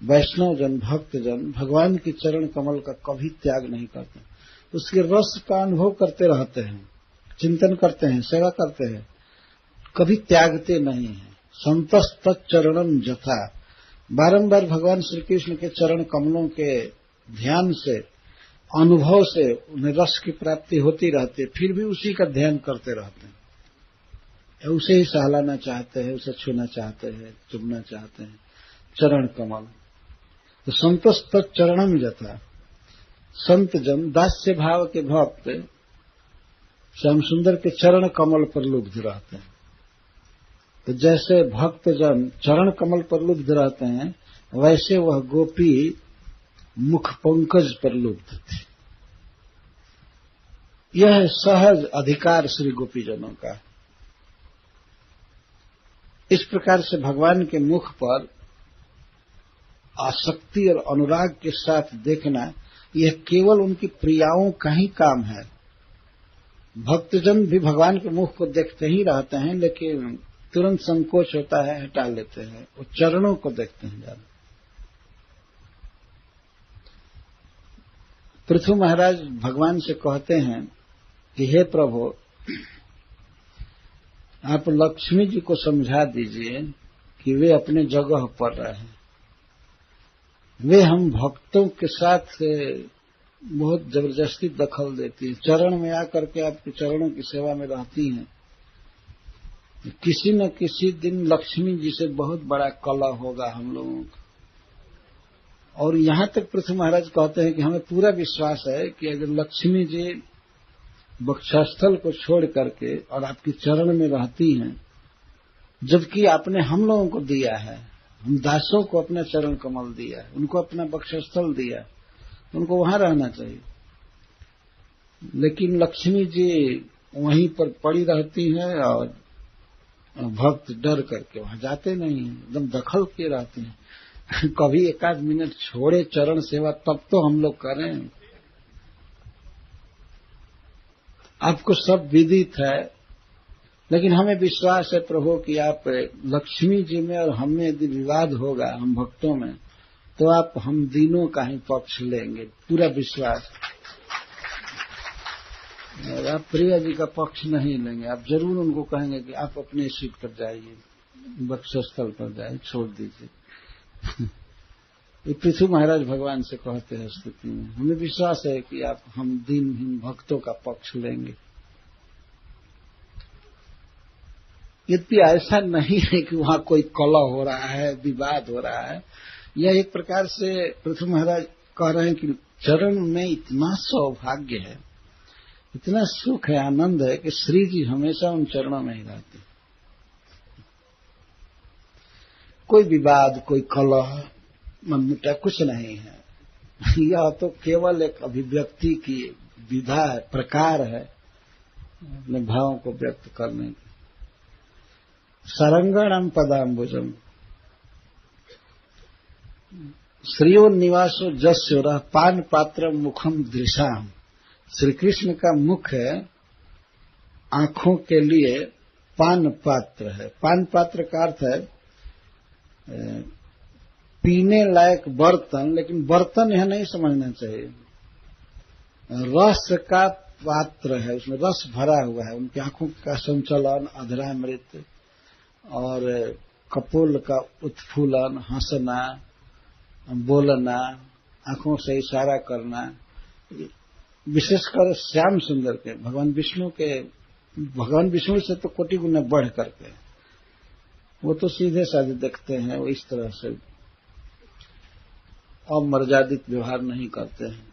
वैष्णव जन, भक्त जन भगवान की चरण कमल का कभी त्याग नहीं करते, उसके रस का अनुभव करते रहते हैं, चिंतन करते हैं, सेवा करते हैं, कभी त्यागते नहीं हैं। संतस तच्चरणम यथा, बारंबार भगवान श्री कृष्ण के चरण कमलों के ध्यान से, अनुभव से उन्हें रस की प्राप्ति होती रहती है, फिर भी उसी का ध्यान करते रहते हैं, उसे ही सहलाना चाहते हैं, उसे छूना चाहते हैं, चुमना चाहते हैं, चरण कमल। तो संतस तच्चरणम यथा, संत जन दास्य भाव के भक्त श्याम सुंदर के चरण कमल पर लुब्ध रहते हैं। तो जैसे भक्त जन चरण कमल पर लुब्ध रहते हैं, वैसे वह गोपी मुख पंकज पर लुब्ध थी। यह सहज अधिकार श्री गोपीजनों का। इस प्रकार से भगवान के मुख पर आसक्ति और अनुराग के साथ देखना, यह केवल उनकी प्रियाओं का ही काम है। भक्तजन भी भगवान के मुख को देखते ही रहते हैं, लेकिन तुरंत संकोच होता है, हटा लेते हैं, वो चरणों को देखते हैं ज्यादा। पृथु महाराज भगवान से कहते हैं कि हे प्रभु, आप लक्ष्मी जी को समझा दीजिए कि वे अपने जगह पर रहे। वे हम भक्तों के साथ बहुत जबरदस्ती दखल देती है, चरण में आकर के आपके चरणों की सेवा में रहती हैं। किसी न किसी दिन लक्ष्मी जी से बहुत बड़ा कलह होगा हम लोगों का। और यहां तक पृथु महाराज कहते हैं कि हमें पूरा विश्वास है कि अगर लक्ष्मी जी वक्षस्थल को छोड़ करके और आपके चरण में रहती हैं, जबकि आपने हम लोगों को दिया है, हम दासों को अपना चरण कमल दिया है, उनको अपना वक्षस्थल दिया है, उनको वहां रहना चाहिए। लेकिन लक्ष्मी जी वहीं पर पड़ी रहती हैं और भक्त डर करके वहां जाते नहीं हैं, एकदम दखल किए रहते हैं। कभी एक आध मिनट छोड़े चरण सेवा, तब तो हम लोग करें। आपको सब विदित है, लेकिन हमें विश्वास है प्रभु कि आप लक्ष्मी जी में और हमें यदि विवाद होगा हम भक्तों में, तो आप हम तीनों का ही पक्ष लेंगे, पूरा विश्वास। आप प्रिया जी का पक्ष नहीं लेंगे, आप जरूर उनको कहेंगे कि आप अपने सीट पर जाइए, वक्षस्थल पर जाइए, छोड़ दीजिए। ये पृथु महाराज भगवान से कहते हैं स्तुति में, हमें विश्वास है कि आप हम दीनहीन भक्तों का पक्ष लेंगे। यद्यपि ऐसा नहीं है कि वहां कोई कलह हो रहा है, विवाद हो रहा है। यह एक प्रकार से पृथु महाराज कह रहे हैं कि चरण में इतना सौभाग्य है, इतना सुख है, आनंद है कि श्री जी हमेशा उन चरणों में ही रहते। कोई विवाद, कोई कलह, मनमुटा कुछ नहीं है। यह तो केवल एक अभिव्यक्ति की विधा है, प्रकार है अपने भावों को व्यक्त करने की। सारंगाणाम पदाम्बुजम श्रीयो निवासो जस्योर पान पात्र मुखम दृशाम। श्री कृष्ण का मुख है आंखों के लिए पान पात्र है। पान पात्र का अर्थ है पीने लायक बर्तन, लेकिन बर्तन यह नहीं समझना चाहिए। रस का पात्र है, उसमें रस भरा हुआ है। उनकी आंखों का संचलन, अधरामृत और कपोल का उत्फुलन, हंसना, बोलना, आंखों से इशारा करना, विशेषकर श्याम सुंदर के भगवान विष्णु से तो कोटि गुना बढ़ करके वो तो सीधे साधे देखते हैं, वो इस तरह से अमर्यादित व्यवहार नहीं करते हैं।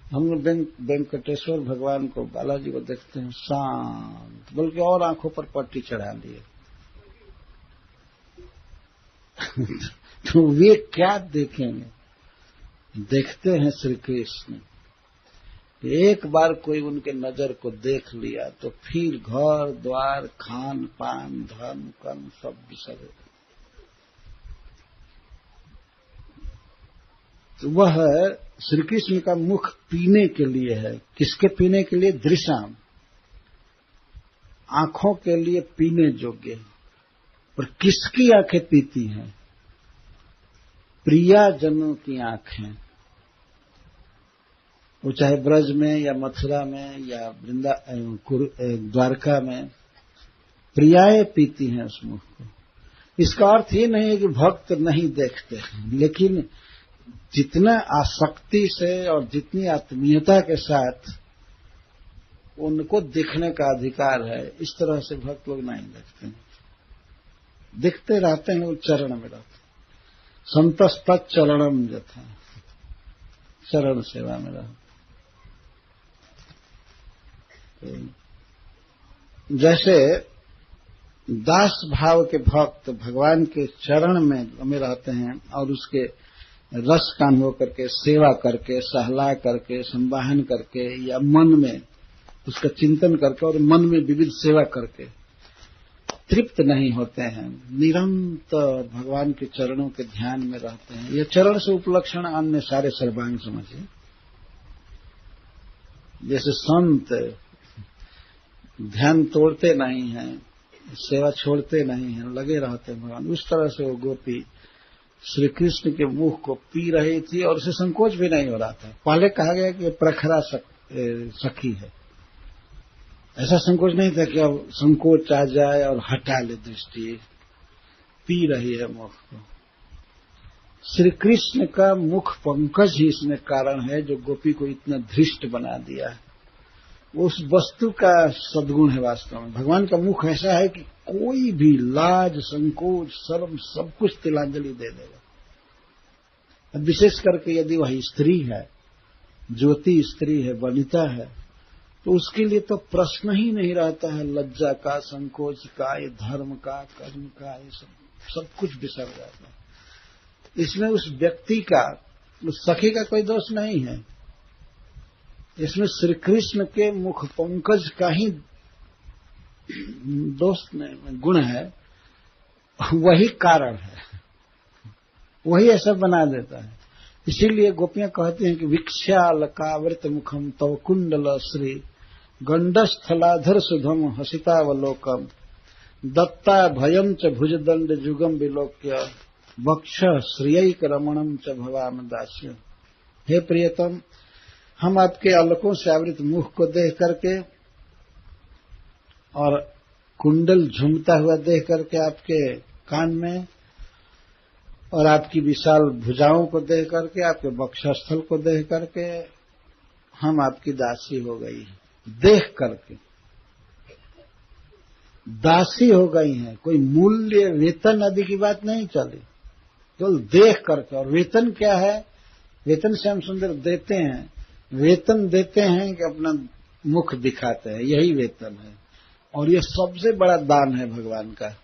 हम वेंकटेश्वर भगवान को, बालाजी को देखते हैं शांत, बल्कि और आंखों पर पट्टी चढ़ा लिए। तो वे क्या देखेंगे? देखते हैं श्री कृष्ण। एक बार कोई उनके नजर को देख लिया तो फिर घर द्वार, खान पान, धन कर्म सब बिसरे। तो वह श्री कृष्ण का मुख पीने के लिए है। किसके पीने के लिए? दृश्याम, आंखों के लिए पीने योग्य। और किसकी आंखें पीती हैं? प्रियाजनों की आंखें। वो चाहे ब्रज में या मथुरा में या द्वारका में, प्रियाएं पीती हैं उस मुख को। इसका अर्थ ये नहीं है कि भक्त नहीं देखते हैं, लेकिन जितना आसक्ति से और जितनी आत्मीयता के साथ उनको देखने का अधिकार है, इस तरह से भक्त लोग नहीं देखते हैं। दिखते रहते हैं, वो चरण में रहते हैं। संतस्तत् चरणम यथा, चरण सेवा में रहते। जैसे दास भाव के भक्त भगवान के चरण में रहते हैं और उसके रस का अनुभव करके, सेवा करके, सहला करके, संवाहन करके या मन में उसका चिंतन करके और मन में विविध सेवा करके तृप्त नहीं होते हैं, निरंतर भगवान के चरणों के ध्यान में रहते हैं। यह चरण से उपलक्षण अन्य सारे सर्वांग समझिए। जैसे संत ध्यान तोड़ते नहीं हैं, सेवा छोड़ते नहीं हैं, लगे रहते हैं भगवान, उस तरह से वो गोपी श्री कृष्ण के मुख को पी रही थी और उसे संकोच भी नहीं हो रहा था। पहले कहा गया कि प्रखरा सखी है, ऐसा संकोच नहीं था कि अब संकोच आ जाए और हटा ले दृष्टि। पी रही है मुख को। श्री कृष्ण का मुख पंकज ही इसमें कारण है जो गोपी को इतना धृष्ट बना दिया है। उस वस्तु का सद्गुण है वास्तव में। भगवान का मुख ऐसा है कि कोई भी लाज, संकोच, शर्म सब कुछ तिलांजलि दे देगा। विशेष करके यदि वह स्त्री है, ज्योति स्त्री है, वनिता है, तो उसके लिए तो प्रश्न ही नहीं रहता है लज्जा का, संकोच का, ये धर्म का, कर्म का, ये सब कुछ बिसर जाता है। इसमें उस व्यक्ति का, उस सखी का कोई दोष नहीं है। इसमें श्री कृष्ण के मुख पंकज का ही दोष नहीं, गुण है, वही कारण है, वही ऐसा बना देता है। इसीलिए गोपियां कहती हैं कि विक्षालकावृत मुखम तव कुंडल श्री गंडस्थलाधर सुधम हसितावलोकम दत्ता भयम च भुजदंड जुगम विलोक्य वक्ष श्रियैक रमणम च भवाम दास्य। हे प्रियतम, हम आपके अलकों से आवृत मुख को देख करके और कुंडल झूमता हुआ देख करके आपके कान में, और आपकी विशाल भुजाओं को देख करके, आपके वक्षस्थल को देख करके हम आपकी दासी हो गई हैं। देख करके दासी हो गई हैं। कोई मूल्य, वेतन आदि की बात नहीं चली, केवल देख करके। और वेतन क्या है? वेतन श्याम सुंदर देते हैं, वेतन देते हैं कि अपना मुख दिखाते हैं, यही वेतन है। और ये सबसे बड़ा दान है भगवान का।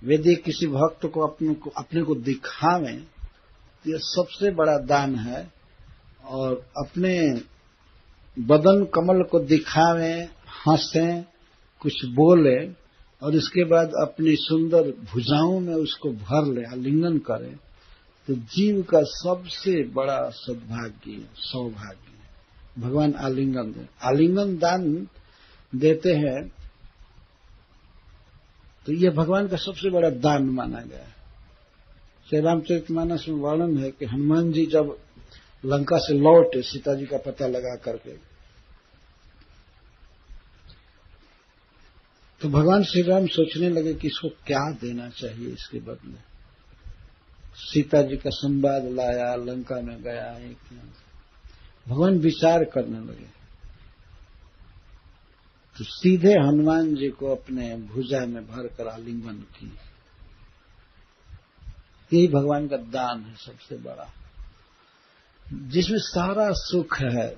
यदि किसी भक्त को अपने को दिखावें तो यह सबसे बड़ा दान है। और अपने बदन कमल को दिखावें, हंसें, कुछ बोले, और इसके बाद अपनी सुंदर भुजाओं में उसको भर ले, आलिंगन करें, तो जीव का सबसे बड़ा सद्भाग्य, सौभाग्य। भगवान आलिंगन दे, आलिंगन दान देते हैं, तो यह भगवान का सबसे बड़ा दान माना गया है। श्री रामचरितमानस में वर्णन है कि हनुमान जी जब लंका से लौटे सीता जी का पता लगा करके, तो भगवान श्री राम सोचने लगे कि इसको क्या देना चाहिए इसके बदले। सीता जी का संवाद लाया, लंका में गया। भगवान विचार करने लगे तो सीधे हनुमान जी को अपने भुजा में भरकर आलिंगन की। यही भगवान का दान है सबसे बड़ा, जिसमें सारा सुख है,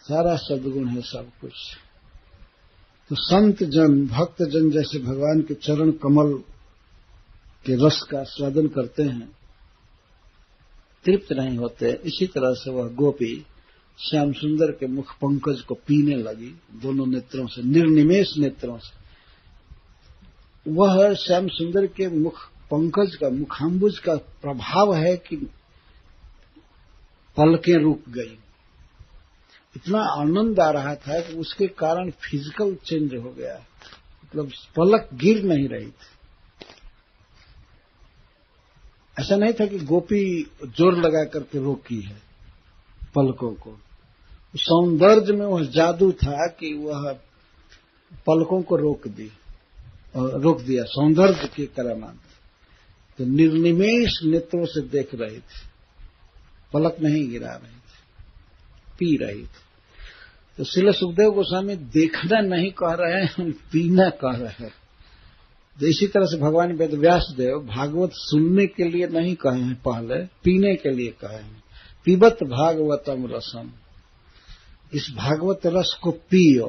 सारा सद्गुण है, सब कुछ। तो संत जन, भक्त जन जैसे भगवान के चरण कमल के रस का स्वादन करते हैं, तृप्त नहीं होते, इसी तरह से वह गोपी श्याम सुंदर के मुख पंकज को पीने लगी दोनों नेत्रों से, निर्निमेष नेत्रों से। वह श्याम सुंदर के मुख पंकज का, मुखाम्बुज का प्रभाव है कि पलकें रुक गई। इतना आनंद आ रहा था कि उसके कारण फिजिकल चेंज हो गया, मतलब पलक गिर नहीं रही थी। ऐसा नहीं था कि गोपी जोर लगा करके रोकी है पलकों को। सौंदर्य में वह जादू था कि वह पलकों को रोक दिया सौंदर्य के करामात। तो निर्निमेष नेत्रों से देख रही थी, पलक नहीं गिरा रही थी, पी रही थी। तो श्रील सुखदेव गोस्वामी देखना नहीं कह रहे हैं, पीना कह रहे हैं। तो इसी तरह से भगवान वेदव्यास देव भागवत सुनने के लिए नहीं कहे हैं, पहले पीने के लिए कहे हैं। पीबत भागवतम रसम, इस भागवत रस को पियो।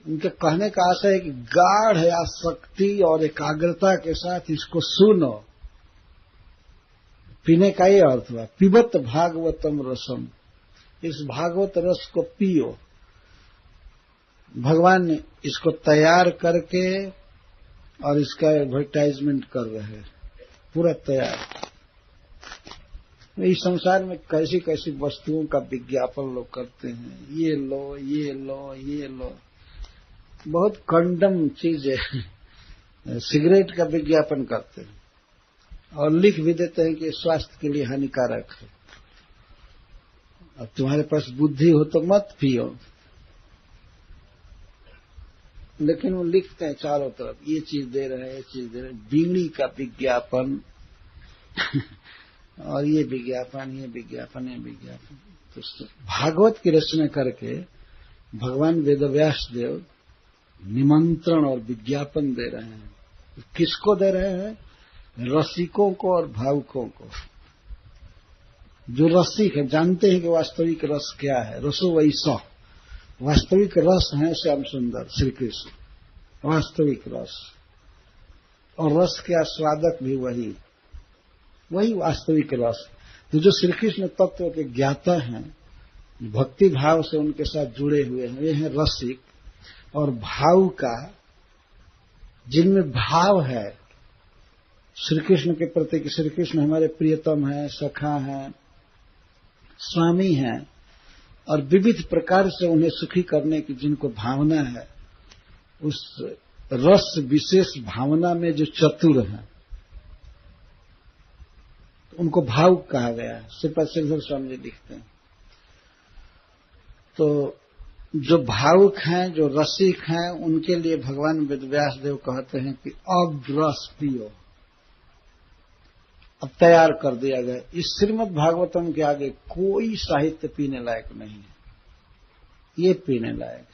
उनके कहने का आशय है कि गाढ़ आसक्ति और एकाग्रता के साथ इसको सुनो। पीने का ये अर्थ हुआ, पीबत भागवतम रसम, इस भागवत रस को पियो। भगवान ने इसको तैयार करके और इसका एडवर्टाइजमेंट कर रहे हैं, पूरा तैयार। इस संसार में कैसी कैसी वस्तुओं का विज्ञापन लोग करते हैं, ये लो, ये लो, ये लो। बहुत कंडम चीज है। सिगरेट का विज्ञापन करते हैं और लिख भी देते हैं कि स्वास्थ्य के लिए हानिकारक है। अब तुम्हारे पास बुद्धि हो तो मत पियो, लेकिन वो लिखते हैं चारों तरफ, ये चीज दे रहे हैं, ये चीज दे रहे हैं। बीड़ी का विज्ञापन और ये विज्ञापन, ये विज्ञापन, ये विज्ञापन। तो भागवत की रचना करके भगवान वेदव्यास देव निमंत्रण और विज्ञापन दे रहे हैं। किसको दे रहे हैं? रसिकों को और भावुकों को। जो रसिक है जानते हैं कि वास्तविक रस क्या है। रसो वैसा, वास्तविक रस है श्याम सुंदर श्री कृष्ण, वास्तविक रस। और रस के आस्वादक भी वही वास्तविक रस। तो जो श्री कृष्ण तत्व के ज्ञाता हैं, भक्ति भाव से उनके साथ जुड़े हुए हैं, ये हैं रसिक। और भाव का, जिनमें भाव है श्री कृष्ण के प्रति कि श्री कृष्ण हमारे प्रियतम हैं, सखा हैं, स्वामी हैं, और विविध प्रकार से उन्हें सुखी करने की जिनको भावना है, उस रस विशेष भावना में जो चतुर हैं, उनको भावुक कहा गया है। श्रीपाद श्रीधर स्वामी जी लिखते हैं। तो जो भावुक हैं, जो रसिक हैं, उनके लिए भगवान वेदव्यास देव कहते हैं कि अब रस पियो। अब तैयार कर दिया गया। इस श्रीमद् भागवतम के आगे कोई साहित्य पीने लायक नहीं है, ये पीने लायक।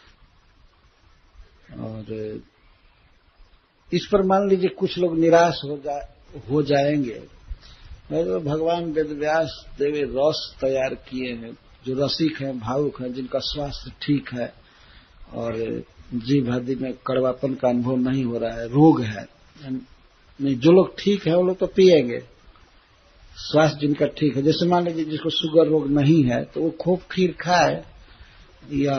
और इस पर मान लीजिए कुछ लोग निराश हो जाएंगे। तो भगवान वेदव्यास देव रस तैयार किए हैं, जो रसिक हैं, भावुक हैं, जिनका स्वास्थ्य ठीक है और जीभ आदि में कड़वापन का अनुभव नहीं हो रहा है, रोग है नहीं, जो लोग ठीक है वो लोग तो पिएंगे। स्वास्थ्य जिनका ठीक है, जैसे मान लीजिए जिसको शुगर रोग नहीं है तो वो खूब खीर खाए या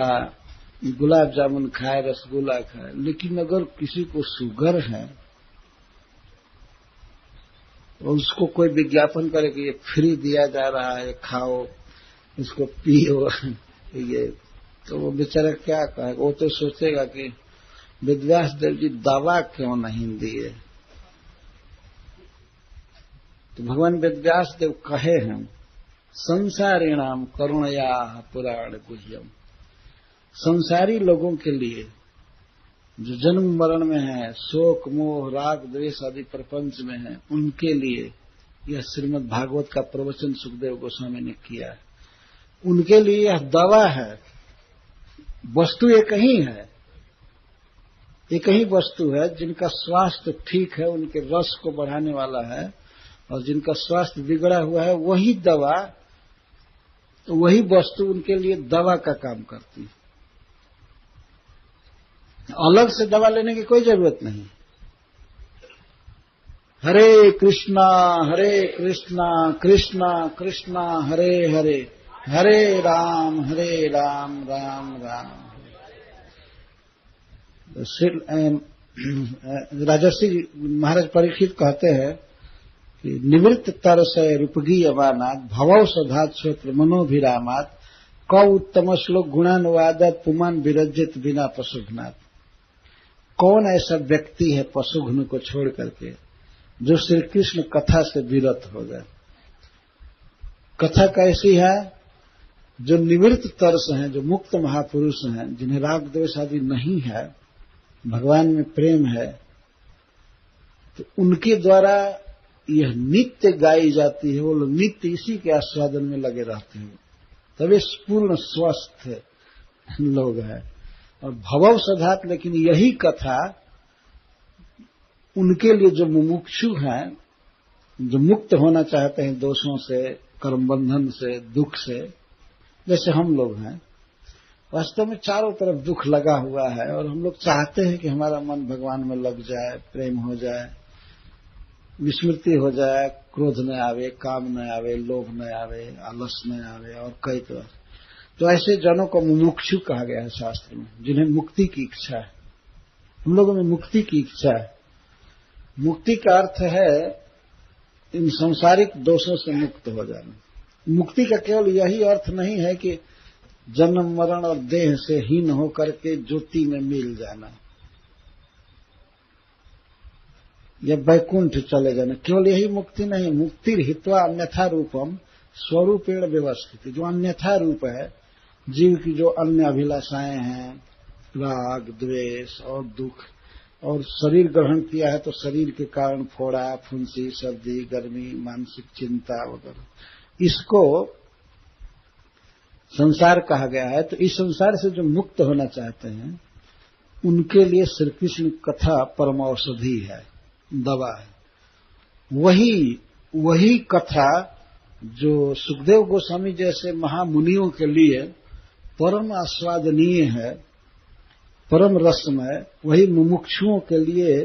गुलाब जामुन खाए, रसगुल्ला खाए। लेकिन अगर किसी को शुगर है और उसको कोई विज्ञापन करे कि ये फ्री दिया जा रहा है, खाओ, इसको पियो, ये, तो वो बेचारा क्या कहे? वो तो सोचेगा कि वेदव्यास देव जी दवा क्यों नहीं दिए। तो भगवान वेदव्यास देव कहे हैं, संसारिणाम करुणया पुराण गुह्यम। संसारी लोगों के लिए जो जन्म मरण में है, शोक मोह राग द्वेष आदि प्रपंच में है, उनके लिए यह श्रीमद् भागवत का प्रवचन सुखदेव गोस्वामी ने किया है। उनके लिए यह दवा है। वस्तु एक ही है, एक ही वस्तु है। जिनका स्वास्थ्य ठीक है उनके रस को बढ़ाने वाला है, और जिनका स्वास्थ्य बिगड़ा हुआ है वही दवा, वही वस्तु उनके लिए दवा का काम करती है। अलग से दवा लेने की कोई जरूरत नहीं। हरे कृष्णा कृष्णा कृष्णा हरे हरे, हरे राम राम राम। राजर्षि महाराज परीक्षित कहते हैं कि निवृत्त तरसय रूपगी अवानात् भवौ सधात् श्रोत्र मनोभिरामात् क उत्तम श्लोक गुणानुवादात् पुमान विरजित बिना पशुघ्नात्। कौन ऐसा व्यक्ति है पशुघ्न को छोड़ करके जो श्री कृष्ण कथा से विरत हो जाए। कथा कैसी है? जो निवृत्त तरस हैं, जो मुक्त महापुरुष हैं, जिन्हें राग द्वेष आदि नहीं है, भगवान में प्रेम है, तो उनके द्वारा यह नित्य गाई जाती है। वो लोग नित्य इसी के आस्वादन में लगे रहते हैं, तभी पूर्ण स्वस्थ लोग हैं। और भवौ सधात, लेकिन यही कथा उनके लिए जो मुमुक्षु हैं, जो मुक्त होना चाहते हैं दोषों से, कर्म बंधन से, दुख से, जैसे हम लोग हैं। वास्तव में चारों तरफ दुख लगा हुआ है और हम लोग चाहते हैं कि हमारा मन भगवान में लग जाए, प्रेम हो जाए, विस्मृति हो जाए, क्रोध न आवे, काम न आवे, लोभ न आवे, आलस न आवे और कई तरह। तो ऐसे जनों को मुमुक्षु कहा गया है शास्त्र में, जिन्हें मुक्ति की इच्छा है। हम लोगों में मुक्ति की इच्छा है। मुक्ति का अर्थ है इन सांसारिक दोषों से मुक्त हो जाना। मुक्ति का केवल यही अर्थ नहीं है कि जन्म मरण और देह से हीन होकर के ज्योति में मिल जाना या वैकुंठ चले जाना, केवल यही मुक्ति नहीं। मुक्ति हित्वा अन्यथा रूपम स्वरूपेण व्यवस्थित, जो अन्यथा रूप है, जीव की जो अन्य अभिलाषाएं हैं, राग द्वेष और दुख, और शरीर ग्रहण किया है तो शरीर के कारण फोड़ा, फुंसी, सर्दी, गर्मी, मानसिक चिंता वगैरह, इसको संसार कहा गया है। तो इस संसार से जो मुक्त होना चाहते हैं उनके लिए श्री कृष्ण कथा परम औषधि है, दवा है। वही कथा जो सुखदेव गोस्वामी जैसे महामुनियों के लिए परम आस्वादनीय है, परम रसमय, वही मुमुक्षुओं के लिए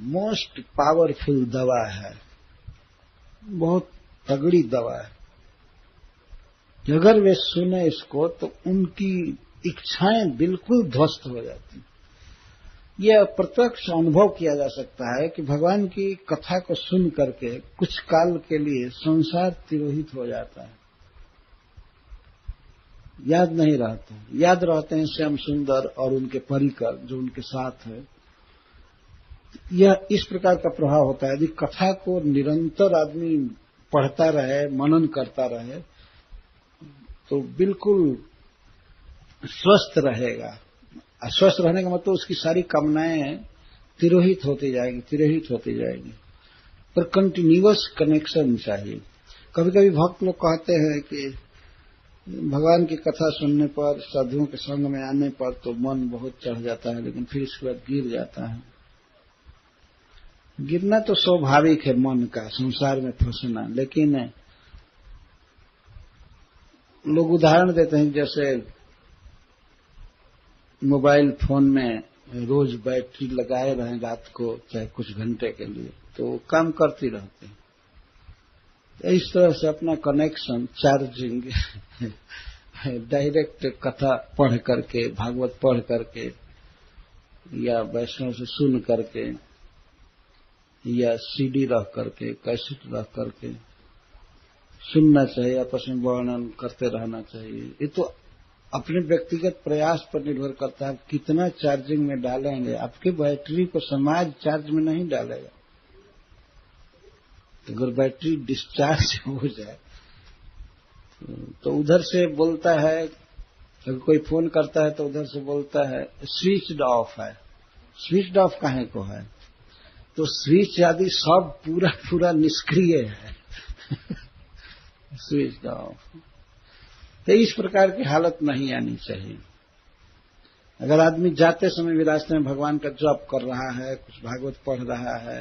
मोस्ट पावरफुल दवा है, बहुत तगड़ी दवा है। कि अगर वे सुने इसको तो उनकी इच्छाएं बिल्कुल ध्वस्त हो जाती। यह प्रत्यक्ष अनुभव किया जा सकता है कि भगवान की कथा को सुन करके कुछ काल के लिए संसार तिरोहित हो जाता है, याद नहीं रहता। याद रहते हैं श्याम सुंदर और उनके परिकर जो उनके साथ है। यह इस प्रकार का प्रभाव होता है। यदि कथा को निरंतर आदमी पढ़ता रहे, मनन करता रहे, तो बिल्कुल स्वस्थ रहेगा। स्वस्थ रहने का मतलब उसकी सारी कामनाएं तिरोहित होती जाएगी। पर कंटिन्यूअस कनेक्शन चाहिए। कभी कभी भक्त लोग कहते हैं कि भगवान की कथा सुनने पर, साधुओं के संग में आने पर तो मन बहुत चढ़ जाता है, लेकिन फिर इसके बाद गिर जाता है। गिरना तो स्वाभाविक है मन का, संसार में फंसना। लेकिन लोग उदाहरण देते हैं, जैसे मोबाइल फोन में रोज बैटरी लगाए रहें रात को, चाहे कुछ घंटे के लिए, तो काम करती रहते हैं। इस तरह से अपना कनेक्शन, चार्जिंग डायरेक्ट कथा पढ़ करके, भागवत पढ़ करके, या वैष्णव से सुन करके, या सीडी रख करके, कैसेट रख करके सुनना चाहिए। आपस में वर्णन करते रहना चाहिए। ये तो अपने व्यक्तिगत प्रयास पर निर्भर करता है, कितना चार्जिंग में डालेंगे। आपके बैटरी को समाज चार्ज में नहीं डालेगा। तो अगर बैटरी डिस्चार्ज हो जाए तो उधर से बोलता है, अगर कोई फोन करता है तो उधर से बोलता है स्विच्ड ऑफ है। स्विच्ड ऑफ काहे को है? तो स्विच आदि सब पूरा पूरा निष्क्रिय है। Switch off. तो इस प्रकार की हालत नहीं आनी चाहिए। अगर आदमी जाते समय भी रास्ते में भगवान का जप कर रहा है, कुछ भागवत पढ़ रहा है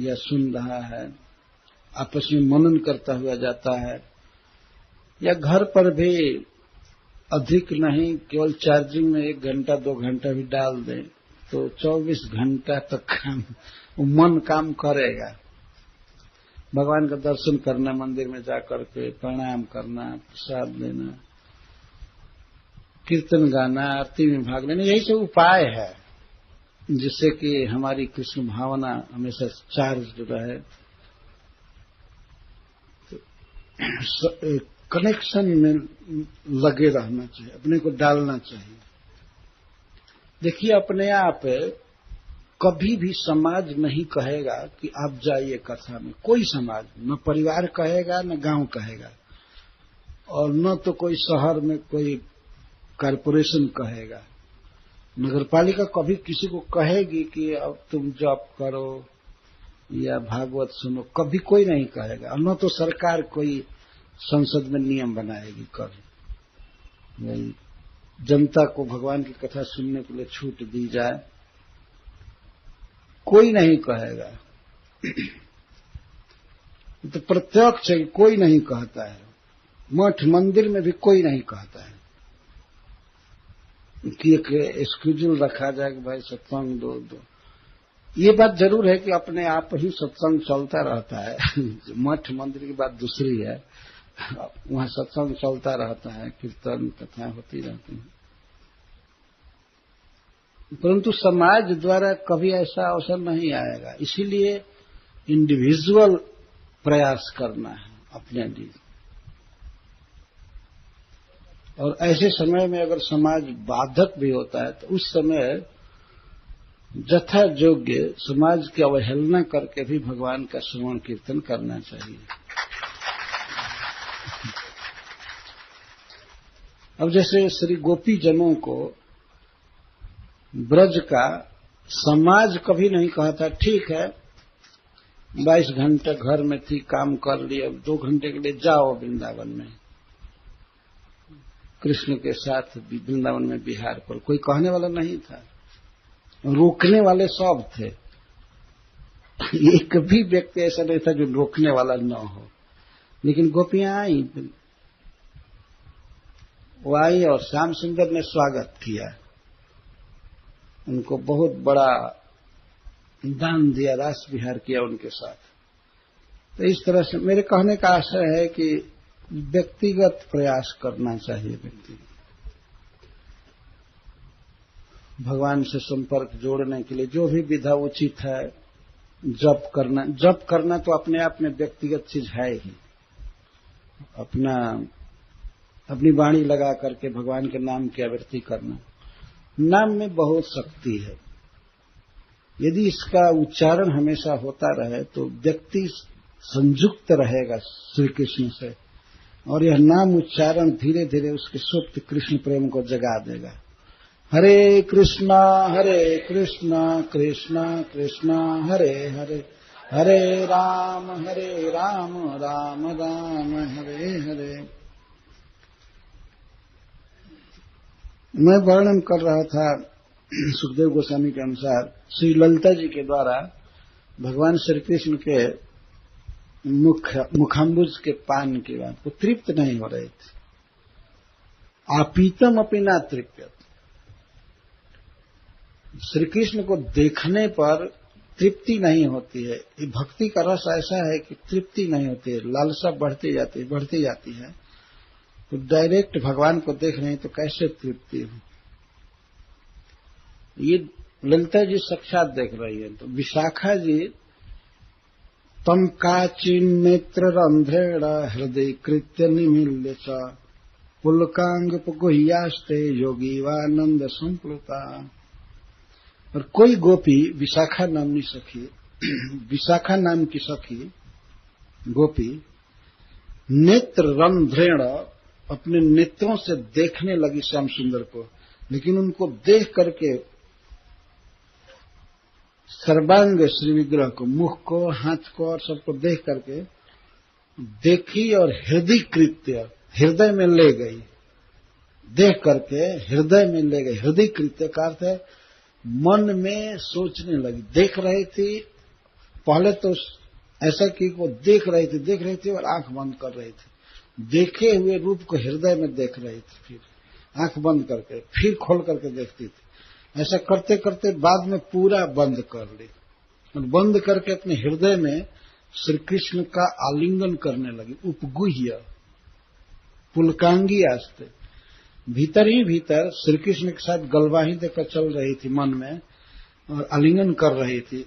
या सुन रहा है, आपस में मनन करता हुआ जाता है, या घर पर भी अधिक नहीं केवल चार्जिंग में 1 घंटा 2 घंटा भी डाल दें तो 24 घंटा तक मन काम करेगा। भगवान का दर्शन करना, मंदिर में जाकर के प्रणाम करना, प्रसाद लेना, कीर्तन गाना, आरती में भाग लेना, यही सब उपाय है जिससे कि हमारी कृष्ण भावना हमेशा चार्ज रहे, कनेक्शन में लगे रहना चाहिए, अपने को डालना चाहिए। देखिए, अपने आप कभी भी समाज नहीं कहेगा कि आप जाइए कथा में। कोई समाज, न परिवार कहेगा, न गांव कहेगा, और न तो कोई शहर में कोई कारपोरेशन कहेगा। नगरपालिका कभी किसी को कहेगी कि अब तुम जॉब करो या भागवत सुनो, कभी कोई नहीं कहेगा। और न तो सरकार कोई संसद में नियम बनाएगी कभी। जनता को भगवान की कथा सुनने के लिए छूट दी जाए, कोई नहीं कहेगा। तो प्रत्यक्ष कोई नहीं कहता है। मठ मंदिर में भी कोई नहीं कहता है कि एक स्केड्यूल रखा जाए कि भाई सत्संग दो। ये बात जरूर है कि अपने आप ही सत्संग चलता रहता है। मठ मंदिर की बात दूसरी है, वहां सत्संग चलता रहता है, कीर्तन कथा होती रहती है, परंतु समाज द्वारा कभी ऐसा अवसर नहीं आएगा। इसीलिए इंडिविजुअल प्रयास करना है अपने लिए। और ऐसे समय में अगर समाज बाधक भी होता है तो उस समय जथा योग्य समाज की अवहेलना करके भी भगवान का श्रवण कीर्तन करना चाहिए। अब जैसे श्री गोपी जनों को ब्रज का समाज कभी नहीं कहता ठीक है 22 घंटे घर में थी, काम कर लिया, 2 घंटे के लिए जाओ वृंदावन में कृष्ण के साथ वृंदावन में बिहार पर। कोई कहने वाला नहीं था, रोकने वाले सब थे। एक भी व्यक्ति ऐसा नहीं था जो रोकने वाला न हो। लेकिन गोपियां आई, वो आई और श्याम सुंदर ने स्वागत किया, उनको बहुत बड़ा दान दिया, रास विहार किया उनके साथ। तो इस तरह से मेरे कहने का आशय है कि व्यक्तिगत प्रयास करना चाहिए। व्यक्ति भगवान से संपर्क जोड़ने के लिए जो भी विधा उचित है, जप करना तो अपने आप में व्यक्तिगत चीज है ही। अपनी वाणी लगा करके भगवान के नाम की आवृत्ति करना, नाम में बहुत शक्ति है। यदि इसका उच्चारण हमेशा होता रहे तो व्यक्ति संयुक्त रहेगा श्री कृष्ण से, और यह नाम उच्चारण धीरे धीरे उसके सुप्त कृष्ण प्रेम को जगा देगा। हरे कृष्णा कृष्णा कृष्णा हरे हरे, हरे राम राम राम हरे हरे। मैं वर्णन कर रहा था सुखदेव गोस्वामी के अनुसार श्री ललिता जी के द्वारा भगवान श्री कृष्ण के मुखाम्बुज के पान की बात को तृप्त नहीं हो रहे थे। आपीतम अपनी ना तृप्यत। श्री कृष्ण को देखने पर तृप्ति नहीं होती है। ये भक्ति का रस ऐसा है कि तृप्ति नहीं होती है, लालसा बढ़ती जाती है। तो डायरेक्ट भगवान को देख रहे हैं तो कैसे तृप्ति हो। ये ललिता जी साक्षात देख रही है। तो विशाखा जी तम काचिन नेत्र रंध्रेण हृदय कृत्य निमील्य च पुलकांगुह्यास्ते योगीवानंद संप्लुता। और कोई गोपी विशाखा नामनी सखी, विशाखा नाम की सखी गोपी नेत्र रंध्रेण अपने नेत्रों से देखने लगी श्याम सुंदर को, लेकिन उनको देख करके सर्वांग श्री विग्रह को, मुख को, हाथ को और सबको देख करके देखी और हृदय कृत्य, हृदय में ले गई। देख करके हृदय में ले गई। हृदय कृत्य का अर्थ है मन में सोचने लगी। देख रही थी, पहले तो ऐसा कि वो देख रही थी और आंख बंद कर रही थी। देखे हुए रूप को हृदय में देख रही थी, फिर आंख बंद करके फिर खोल करके देखती थी। ऐसा करते करते बाद में पूरा बंद कर ली और बंद करके अपने हृदय में श्री कृष्ण का आलिंगन करने लगी। उपगुह्य पुलकांगी आस्ते, भीतर ही भीतर श्री कृष्ण के साथ गलवाही देकर चल रही थी मन में और आलिंगन कर रही थी,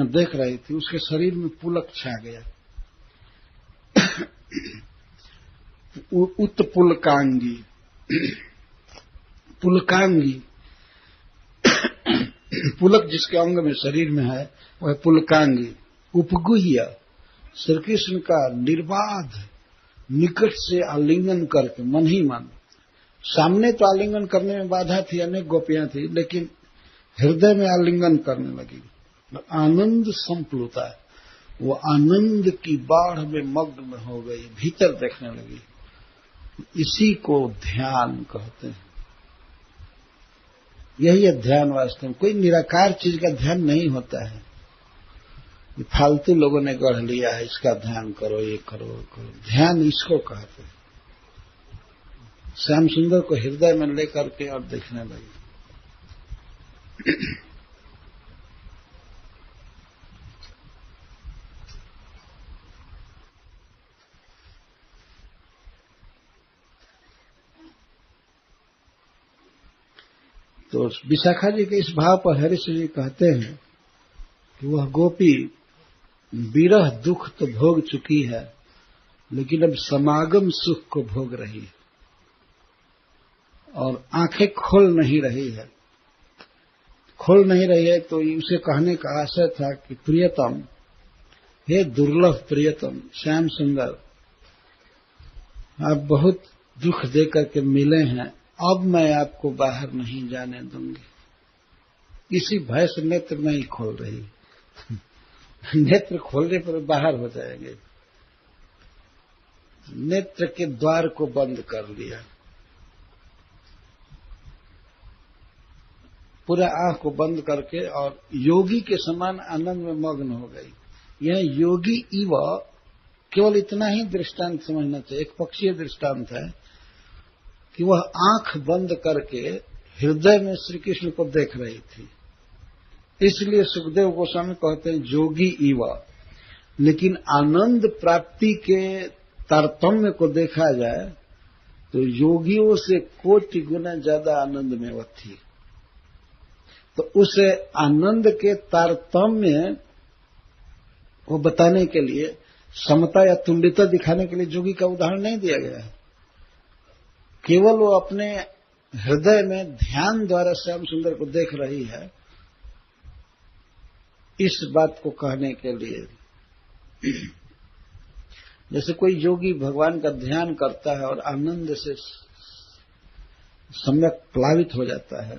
देख रही थी। उसके शरीर में पुलक छा गया। उत्पुलकांगी, पुलकांगी, पुलक जिसके अंग में शरीर में है वह पुलकांगी। उपगुह्य, श्री कृष्ण का निर्बाध निकट से आलिंगन करके मन ही मन। सामने तो आलिंगन करने में बाधा थी, अनेक गोपियां थी, लेकिन हृदय में आलिंगन करने लगी। आनंद संप्लुता, वो आनंद की बाढ़ में मग्न हो गई, भीतर देखने लगी। इसी को ध्यान कहते हैं। यही है ध्यान वास्तव में। कोई निराकार चीज का ध्यान नहीं होता है। फालतू लोगों ने गढ़ लिया है, इसका ध्यान करो, ये करो, वो करो। ध्यान इसको कहते हैं। श्याम सुंदर को हृदय में लेकर के और देखने लगी। तो विशाखा जी के इस भाव पर हरीश जी कहते हैं कि वह गोपी विरह दुख तो भोग चुकी है, लेकिन अब समागम सुख को भोग रही है और आंखें खोल नहीं रही है। खोल नहीं रही है तो उसे कहने का आशय था कि प्रियतम, हे दुर्लभ प्रियतम श्याम सुंदर, आप बहुत दुख देकर के मिले हैं, अब मैं आपको बाहर नहीं जाने दूंगी। इसी भय से नेत्र नहीं खोल रही। नेत्र खोलने पर बाहर हो जाएंगे। नेत्र के द्वार को बंद कर लिया, पूरा आंख को बंद करके और योगी के समान आनंद में मग्न हो गई। यह योगी इव केवल इतना ही दृष्टांत समझना चाहिए, एक पक्षीय दृष्टांत है कि वह आंख बंद करके हृदय में श्री कृष्ण को देख रही थी। इसलिए सुखदेव गोस्वामी कहते हैं जोगी इव। लेकिन आनंद प्राप्ति के तारतम्य को देखा जाए तो योगियों से कोटि गुना ज्यादा आनंद में वह थी। तो उस आनंद के तारतम्य को बताने के लिए, समता या तुल्यता दिखाने के लिए जोगी का उदाहरण नहीं दिया गया है। केवल वो अपने हृदय में ध्यान द्वारा श्याम सुंदर को देख रही है, इस बात को कहने के लिए। जैसे कोई योगी भगवान का ध्यान करता है और आनंद से सम्यक प्लावित हो जाता है,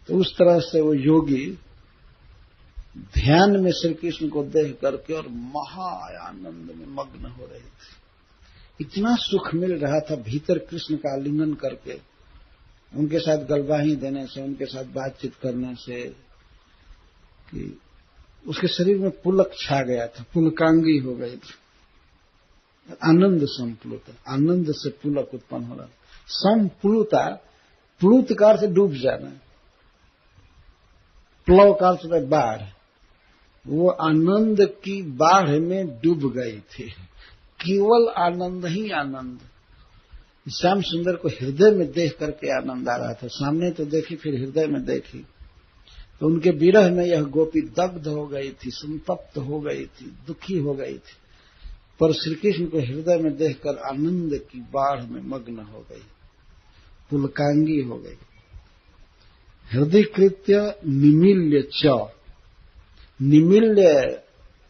तो उस तरह से वो योगी ध्यान में श्री कृष्ण को देख करके और महा आनंद में मग्न हो रही थी। इतना सुख मिल रहा था भीतर कृष्ण का आलिंगन करके, उनके साथ गलवाही देने से, उनके साथ बातचीत करने से, कि उसके शरीर में पुलक छा गया था, पुलकांगी हो गई थी। आनंद संप्लुत, आनंद से पुलक उत्पन्न हो रहा। संप्लुता, प्लुत का अर्थ डूब जाना, प्लव का अर्थ है बाढ़। वो आनंद की बाढ़ में डूब गई थी। केवल आनंद ही आनंद। श्याम सुंदर को हृदय में देख करके आनंद आ रहा था। सामने तो देखी, फिर हृदय में देखी तो उनके विरह में यह गोपी दग्ध हो गई थी, संतप्त हो गई थी, दुखी हो गई थी। पर श्री कृष्ण को हृदय में देखकर आनंद की बाढ़ में मग्न हो गई, पुलकांगी हो गई। हृदय कृत्य निमिल्य च, निमिल्य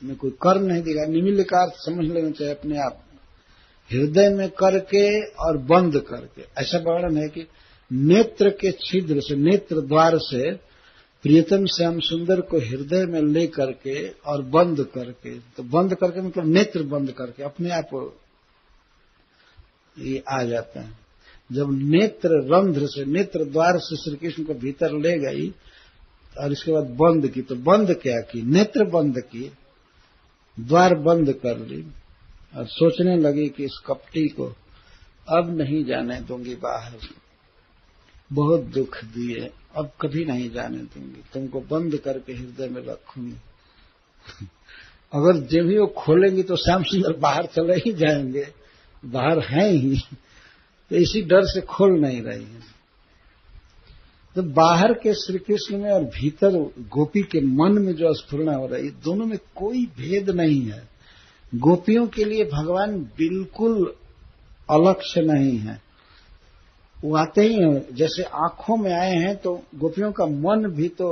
में कोई कर नहीं दिखा। निमिल्य का अर्थ समझ लेना चाहिए अपने आप। हृदय में करके और बंद करके, ऐसा वर्णन है कि नेत्र के छिद्र से, नेत्र द्वार से प्रियतम श्याम सुंदर को हृदय में ले करके और बंद करके, तो बंद करके मतलब नेत्र बंद करके अपने आप ये आ जाता है। जब नेत्र रंध्र से, नेत्र द्वार से श्री कृष्ण को भीतर ले गई और इसके बाद बंद की, तो बंद क्या की, नेत्र बंद की, द्वार बंद कर ली और सोचने लगी कि इस कपटी को अब नहीं जाने दूंगी बाहर, बहुत दुख दिए, अब कभी नहीं जाने दूंगी, तुमको बंद करके हृदय में रखूंगी। अगर जब भी वो खोलेंगी तो श्याम सुंदर बाहर चले ही जाएंगे, बाहर हैं ही, तो इसी डर से खोल नहीं रही है। तो बाहर के श्री कृष्ण में और भीतर गोपी के मन में जो स्फुरणा हो रही है, दोनों में कोई भेद नहीं है। गोपियों के लिए भगवान बिल्कुल अलग से नहीं है, वो आते ही हैं, जैसे आंखों में आए हैं तो गोपियों का मन भी तो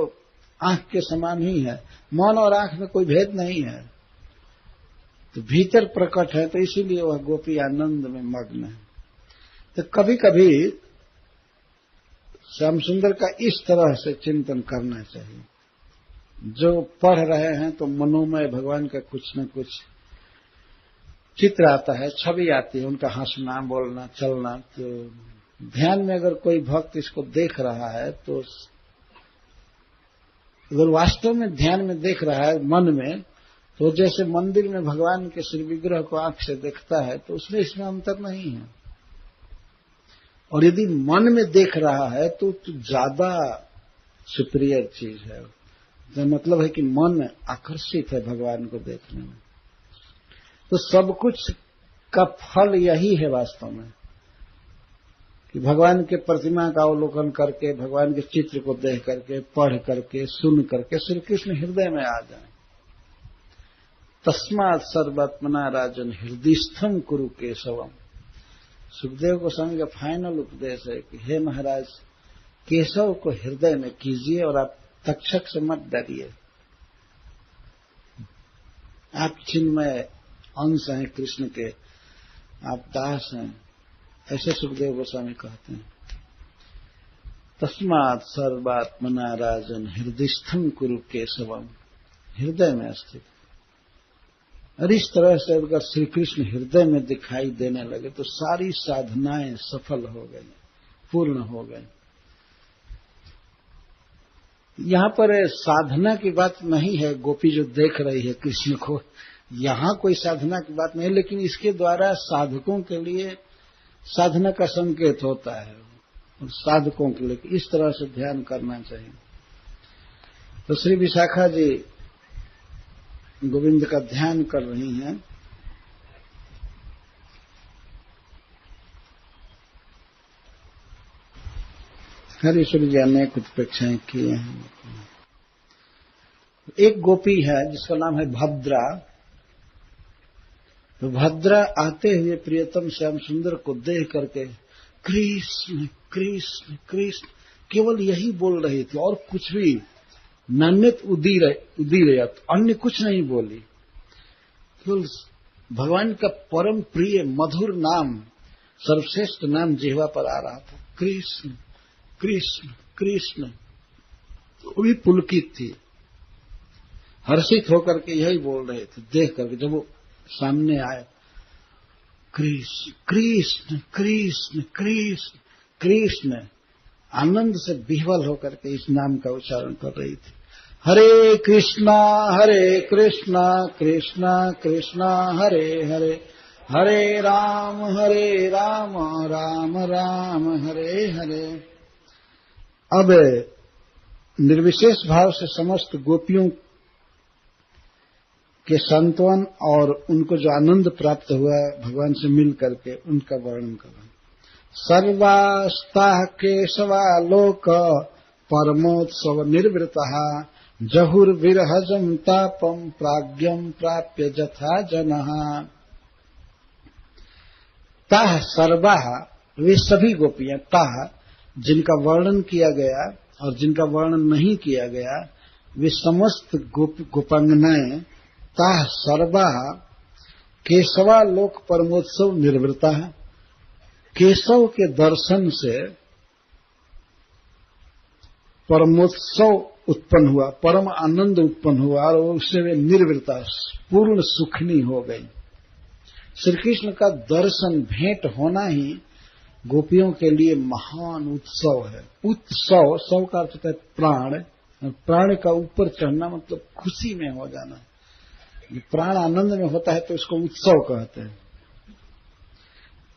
आंख के समान ही है, मन और आंख में कोई भेद नहीं है, तो भीतर प्रकट है, तो इसीलिए वह गोपी आनंद में मग्न है। तो कभी कभी श्याम सुंदर का इस तरह से चिंतन करना चाहिए, जो पढ़ रहे हैं तो मनोमय भगवान का कुछ न कुछ चित्र आता है, छवि आती है, उनका हंसना, बोलना, चलना, तो ध्यान में अगर कोई भक्त इसको देख रहा है, तो अगर वास्तव में ध्यान में देख रहा है मन में, तो जैसे मंदिर में भगवान के श्री विग्रह को आंख से देखता है, तो उसमें इसमें अंतर नहीं है। और यदि मन में देख रहा है तो ज्यादा सुपीरियर चीज है, तो मतलब है कि मन आकर्षित है भगवान को देखने में। तो सब कुछ का फल यही है वास्तव में, कि भगवान के प्रतिमा का अवलोकन करके, भगवान के चित्र को देख करके, पढ़ करके, सुन करके श्री कृष्ण हृदय में आ जाए। तस्मात् सर्वात्मना राजन हृदयस्थम कुरु केशवम। सुखदेव गोस्वामी का फाइनल उपदेश है कि हे महाराज, केशव को हृदय में कीजिए और आप तक्षक से मत डरिए। आप चिन्मय अंश हैं कृष्ण के, आप दास हैं, ऐसे सुखदेव गोस्वामी कहते हैं। तस्मात् सर्वात्मना राजन हृदयस्थम कुरु केशवम, हृदय में स्थित। और इस तरह से अगर श्री कृष्ण हृदय में दिखाई देने लगे तो सारी साधनाएं सफल हो गई, पूर्ण हो गई। यहां पर साधना की बात नहीं है, गोपी जो देख रही है कृष्ण को, यहां कोई साधना की बात नहीं, लेकिन इसके द्वारा साधकों के लिए साधना का संकेत होता है, और साधकों के लिए इस तरह से ध्यान करना चाहिए। तो श्री विशाखा जी गोविंद का ध्यान कर रही हैं। हरीश्वर जी ने कुछ अपेक्षाएं किए हैं। एक गोपी है जिसका नाम है भद्रा। तो भद्रा आते हुए प्रियतम श्याम सुंदर को देख करके कृष्ण कृष्ण कृष्ण केवल यही बोल रही थी, और कुछ भी नान्यत उदीरयत, अन्य कुछ नहीं बोली। केवल भगवान का परम प्रिय मधुर नाम, सर्वश्रेष्ठ नाम जिह्वा पर आ रहा था, कृष्ण कृष्ण कृष्ण। तो भी पुलकित थी, हर्षित होकर के यही बोल रहे थे। देख करके जब वो सामने आए, कृष्ण कृष्ण कृष्ण कृष्ण कृष्ण, आनंद से विह्वल होकर के इस नाम का उच्चारण कर रही थी। हरे कृष्णा कृष्णा कृष्णा हरे हरे, हरे राम राम राम हरे हरे। अब निर्विशेष भाव से समस्त गोपियों के सांत्वन और उनको जो आनंद प्राप्त हुआ भगवान से मिल करके, उनका वर्णन करें। सर्वास्ता केशवा लोक परमोत्सव निर्वृतः, जहुर्विरहजं तापम प्राज्ञं प्राप्य जथा जनः। ताः सर्वाः, वे सभी गोपियां, ताः जिनका वर्णन किया गया और जिनका वर्णन नहीं किया गया, वे समस्त गोपांगनाएं, ताः सर्वाः केशवा लोक परमोत्सव निर्वृतः, केशव के दर्शन से परमोत्सव उत्पन्न हुआ, परम आनंद उत्पन्न हुआ और उससे वे निर्वृता पूर्ण सुखनी हो गई। श्री कृष्ण का दर्शन भेंट होना ही गोपियों के लिए महान उत्सव है। उत्सव, सव का अर्थ होता है प्राण, प्राण का ऊपर चढ़ना मतलब खुशी में हो जाना। प्राण आनंद में होता है तो इसको उत्सव कहते हैं।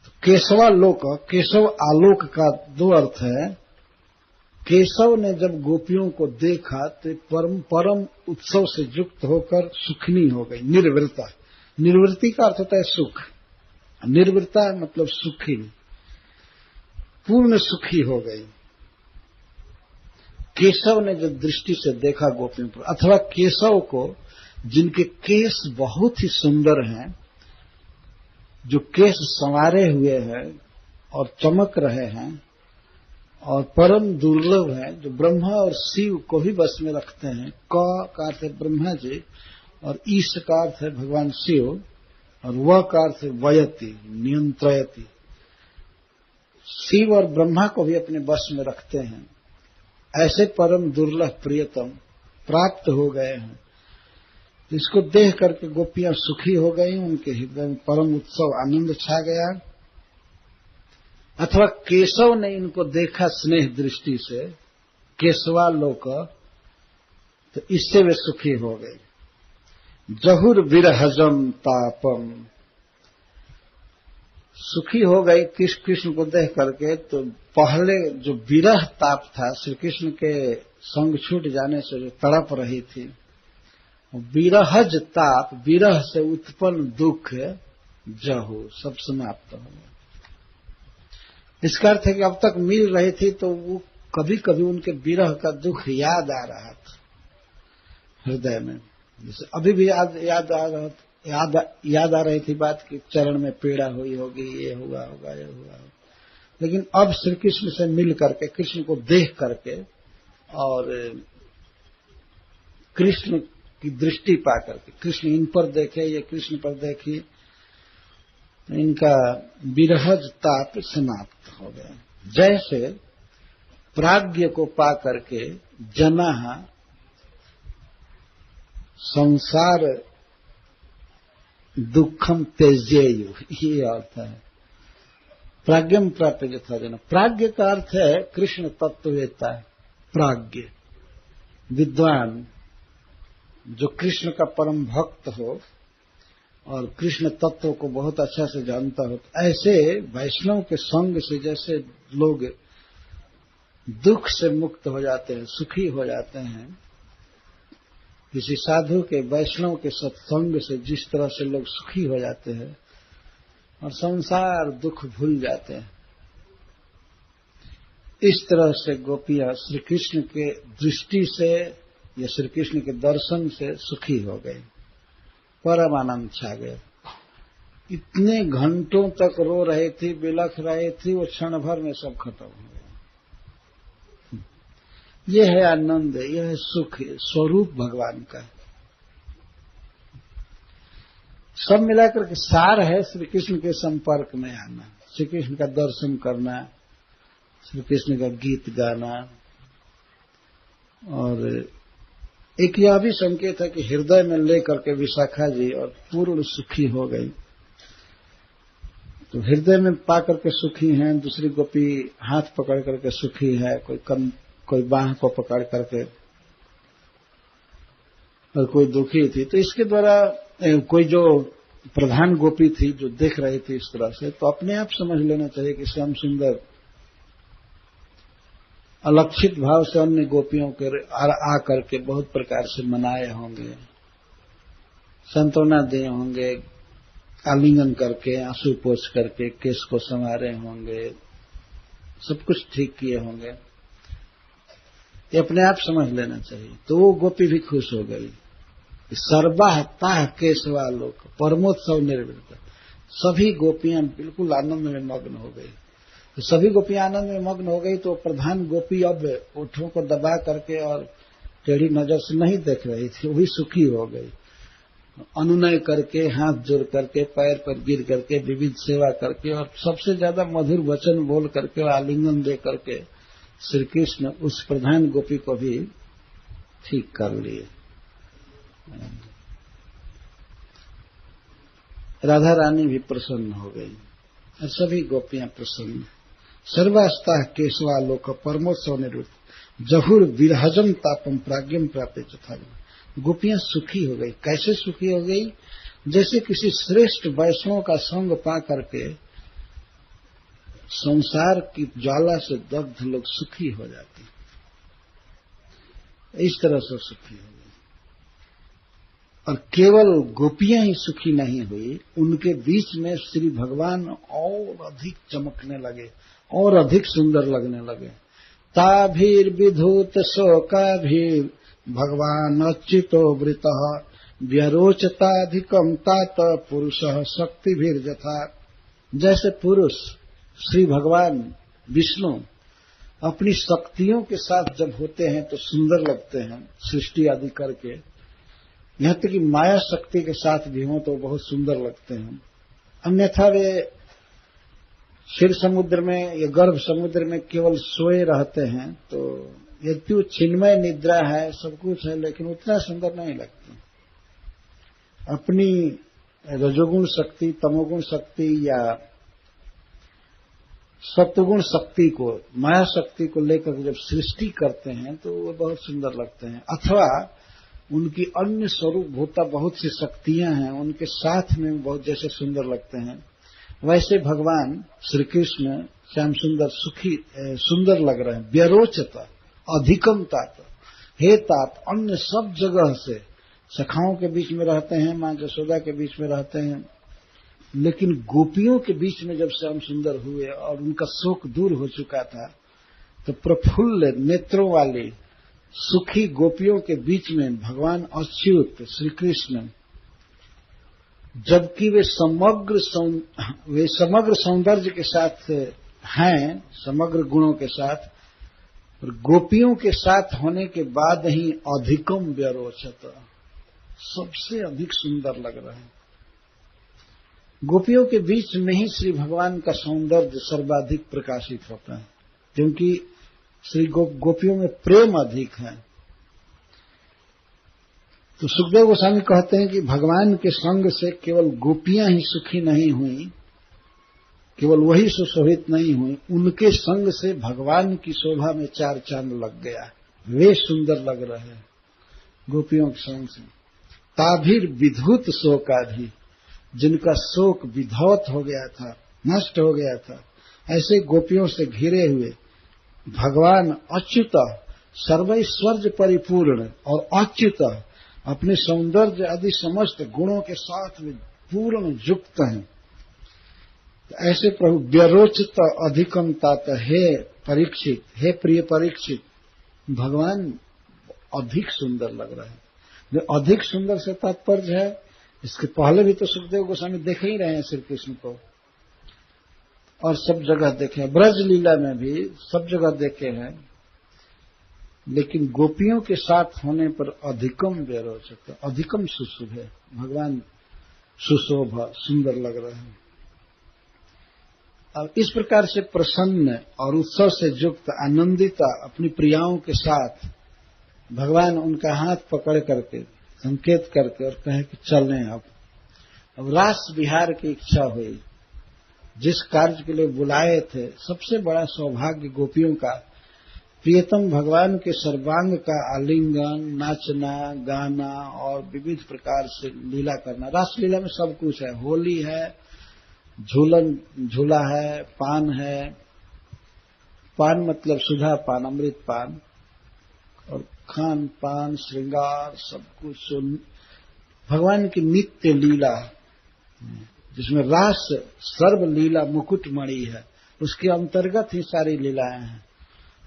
तो केशवालोक, केशव आलोक का दो अर्थ है। केशव ने जब गोपियों को देखा तो परम उत्सव से युक्त होकर सुखनी हो गई, निर्वृता। निर्वृत्ति का अर्थ होता है सुख, निर्वृता मतलब सुखी, पूर्ण सुखी हो गई। केशव ने जब दृष्टि से देखा गोपियों पर, अथवा केशव को जिनके केश बहुत ही सुंदर हैं, जो केश संवारे हुए हैं और चमक रहे हैं और परम दुर्लभ है, जो ब्रह्मा और शिव को भी बस में रखते हैं। क का अर्थ है ब्रह्मा जी और ईश का अर्थ है भगवान शिव और व का अर्थ है वयति, नियंत्रयति। शिव और ब्रह्मा को भी अपने बस में रखते हैं। ऐसे परम दुर्लभ प्रियतम प्राप्त हो गए हैं। इसको देख करके गोपियां सुखी हो गई, उनके हृदय में परम उत्सव आनंद छा गया। अथवा केशव ने इनको देखा स्नेह दृष्टि से, केशवालोक, तो इससे वे सुखी हो गए। जहुर विरहजम तापम, सुखी हो गई कृष्ण को देख करके। तो पहले जो विरह ताप था, श्री कृष्ण के संग छूट जाने से जो तड़प रही थी, विरहज ताप, विरह से उत्पन्न दुख जहु, सब समाप्त हो गया। इसका अर्थ है कि अब तक मिल रही थी तो वो कभी कभी उनके विरह का दुख याद आ रहा था हृदय में, जैसे अभी भी याद आ रही थी बात की चरण में पीड़ा हुई होगी, ये हुआ होगा, ये हुआ होगा। लेकिन अब श्री कृष्ण से मिल करके, कृष्ण को देख करके और कृष्ण की दृष्टि पा करके, कृष्ण इन पर देखे, ये कृष्ण पर देखी, तो इनका विरहज ताप समाप्त हो गया। जैसे प्राज्ञ को पा करके जना संसार दुखम त्यजेयु, ये अर्थ है। प्राज्ञम प्राप्त यथा जन, प्राज्ञ का अर्थ है कृष्ण तत्ववेत्ता, प्राज्ञ विद्वान, जो कृष्ण का परम भक्त हो और कृष्ण तत्व को बहुत अच्छा से जानता हो। ऐसे वैष्णव के संग से जैसे लोग दुख से मुक्त हो जाते हैं, सुखी हो जाते हैं, किसी साधु के, वैष्णव के सत्संग से जिस तरह से लोग सुखी हो जाते हैं और संसार दुख भूल जाते हैं, इस तरह से गोपियां श्री कृष्ण के दृष्टि से या श्री कृष्ण के दर्शन से सुखी हो गई, परम आनंद छा गया। इतने घंटों तक रो रही थी, बिलख रही थी, वो क्षण भर में सब खत्म हो गया। यह है आनंद, यह है सुख, स्वरूप भगवान का। सब मिलाकर के सार है श्री कृष्ण के संपर्क में आना, श्री कृष्ण का दर्शन करना, श्री कृष्ण का गीत गाना। और एक यह भी संकेत है कि हृदय में लेकर के विशाखा जी और पूर्ण सुखी हो गई। तो हृदय में पा करके सुखी हैं, दूसरी गोपी हाथ पकड़ करके सुखी है, कोई बाह को पकड़ करके, और कोई दुखी थी। तो इसके द्वारा कोई जो प्रधान गोपी थी जो देख रही थी इस तरह से, तो अपने आप समझ लेना चाहिए कि श्याम सुंदर अलक्षित भाव से अन्य गोपियों के आकर के बहुत प्रकार से मनाए होंगे, सांत्वना दिए होंगे, आलिंगन करके, आंसू पोंछ करके, केस को संवारे होंगे, सब कुछ ठीक किए होंगे। ये अपने आप समझ लेना चाहिए। तो वो गोपी भी खुश हो गई। सर्वाह ताह केशवालोक परमोत्सव निर्वृत्त, सभी गोपियां बिल्कुल आनंद में मग्न हो गई। तो सभी गोपियां आनंद में मग्न हो गई तो प्रधान गोपी अब ओठों को दबा करके और टेढ़ी नजर से नहीं देख रही थी, वो भी सुखी हो गई। अनुनय करके, हाथ जोड़ करके, पैर पर गिर करके, विविध सेवा करके और सबसे ज्यादा मधुर वचन बोल करके और आलिंगन दे करके श्री कृष्ण उस प्रधान गोपी को भी ठीक कर लिए। राधा रानी भी प्रसन्न हो गई और सभी गोपियां प्रसन्न। सर्वास्ता केशवालोक परमोत्सव निरुद्ध जहुर विरहजम तापम प्राज्ञम प्राप्त था। गोपियां सुखी हो गई। कैसे सुखी हो गई? जैसे किसी श्रेष्ठ वैष्णव का संग पा करके संसार की ज्वाला से दग्ध लोग सुखी हो जाते, इस तरह से सुखी हो गई। और केवल गोपियां ही सुखी नहीं हुई, उनके बीच में श्री भगवान और अधिक चमकने लगे और अधिक सुंदर लगने लगे। ताभीर विधूत शोकाभीर भगवान अच्युतो वृतः व्यरोचताधिकम तात पुरुषः शक्तिभीर यथा। जैसे पुरुष श्री भगवान विष्णु अपनी शक्तियों के साथ जब होते हैं तो सुंदर लगते हैं, सृष्टि आदि करके। यहां तक कि माया शक्ति के साथ भी हों तो बहुत सुंदर लगते हैं। अन्यथा वे क्षीर समुद्र में या गर्भ समुद्र में केवल सोए रहते हैं, तो यद्यपि वो चिन्मय निद्रा है, सब कुछ है, लेकिन उतना सुंदर नहीं लगते। अपनी रजोगुण शक्ति, तमोगुण शक्ति या सत्वगुण शक्ति को, माया शक्ति को लेकर जब सृष्टि करते हैं तो वो बहुत सुंदर लगते हैं। अथवा उनकी अन्य स्वरूप भूता बहुत सी शक्तियां हैं, उनके साथ में बहुत जैसे सुंदर लगते हैं, वैसे भगवान श्री कृष्ण श्याम सुंदर सुंदर लग रहे हैं। व्यरोचता अधिकम तात, हे तात, अन्य सब जगह से सखाओं के बीच में रहते हैं, मां यशोदा के बीच में रहते हैं, लेकिन गोपियों के बीच में जब श्याम सुंदर हुए और उनका शोक दूर हो चुका था, तो प्रफुल्ल नेत्रों वाली सुखी गोपियों के बीच में भगवान अच्युत श्री कृष्ण, जबकि वे समग्र सौंदर्य के साथ हैं, समग्र गुणों के साथ, और गोपियों के साथ होने के बाद ही अधिकम व्यरोचत, सबसे अधिक सुंदर लग रहे हैं। गोपियों के बीच में ही श्री भगवान का सौंदर्य सर्वाधिक प्रकाशित होता है, क्योंकि श्री गोपियों में प्रेम अधिक है। तो सुखदेव गोस्वामी कहते हैं कि भगवान के संग से केवल गोपियां ही सुखी नहीं हुई, केवल वही सुशोभित नहीं हुई, उनके संग से भगवान की शोभा में चार चांद लग गया। वे सुंदर लग रहे हैं गोपियों के संग से। ताभीर विधूत शोकाधि, जिनका शोक विधौत हो गया था, नष्ट हो गया था, ऐसे गोपियों से घिरे हुए भगवान अच्युत सर्वैश्वर्य परिपूर्ण और अच्युत अपने सौंदर्य आदि समस्त गुणों के साथ में पूर्ण युक्त हैं। ऐसे प्रभु व्यरोचित अधिकम तात, हे परीक्षित, हे प्रिय परीक्षित, भगवान अधिक सुंदर लग रहे हैं। जो अधिक सुंदर से तात्पर्य है, इसके पहले भी तो सुखदेव गोस्वामी देख ही रहे हैं श्री कृष्ण को, और सब जगह देखे, ब्रज लीला में भी सब जगह देखे हैं, लेकिन गोपियों के साथ होने पर अधिकम व्यरोचत, अधिकम सुशुभ है, भगवान सुशोभा सुंदर लग रहे हैं। अब इस प्रकार से प्रसन्न और उत्सव से युक्त आनंदिता अपनी प्रियाओं के साथ भगवान उनका हाथ पकड़ करके संकेत करके और कहे कि चलें। अब रास विहार की इच्छा हुई, जिस कार्य के लिए बुलाए थे, सबसे बड़ा सौभाग्य गोपियों का प्रियतम भगवान के सर्वांग का आलिंगन, नाचना, गाना और विविध प्रकार से लीला करना। रास लीला में सब कुछ है, होली है, झूला है, पान है, पान मतलब सुधा पान, अमृत पान, और खान पान, श्रृंगार, सब कुछ भगवान की नित्य लीला, जिसमें रास सर्व लीला मुकुटमणि है, उसके अंतर्गत ही सारी लीलाएं हैं।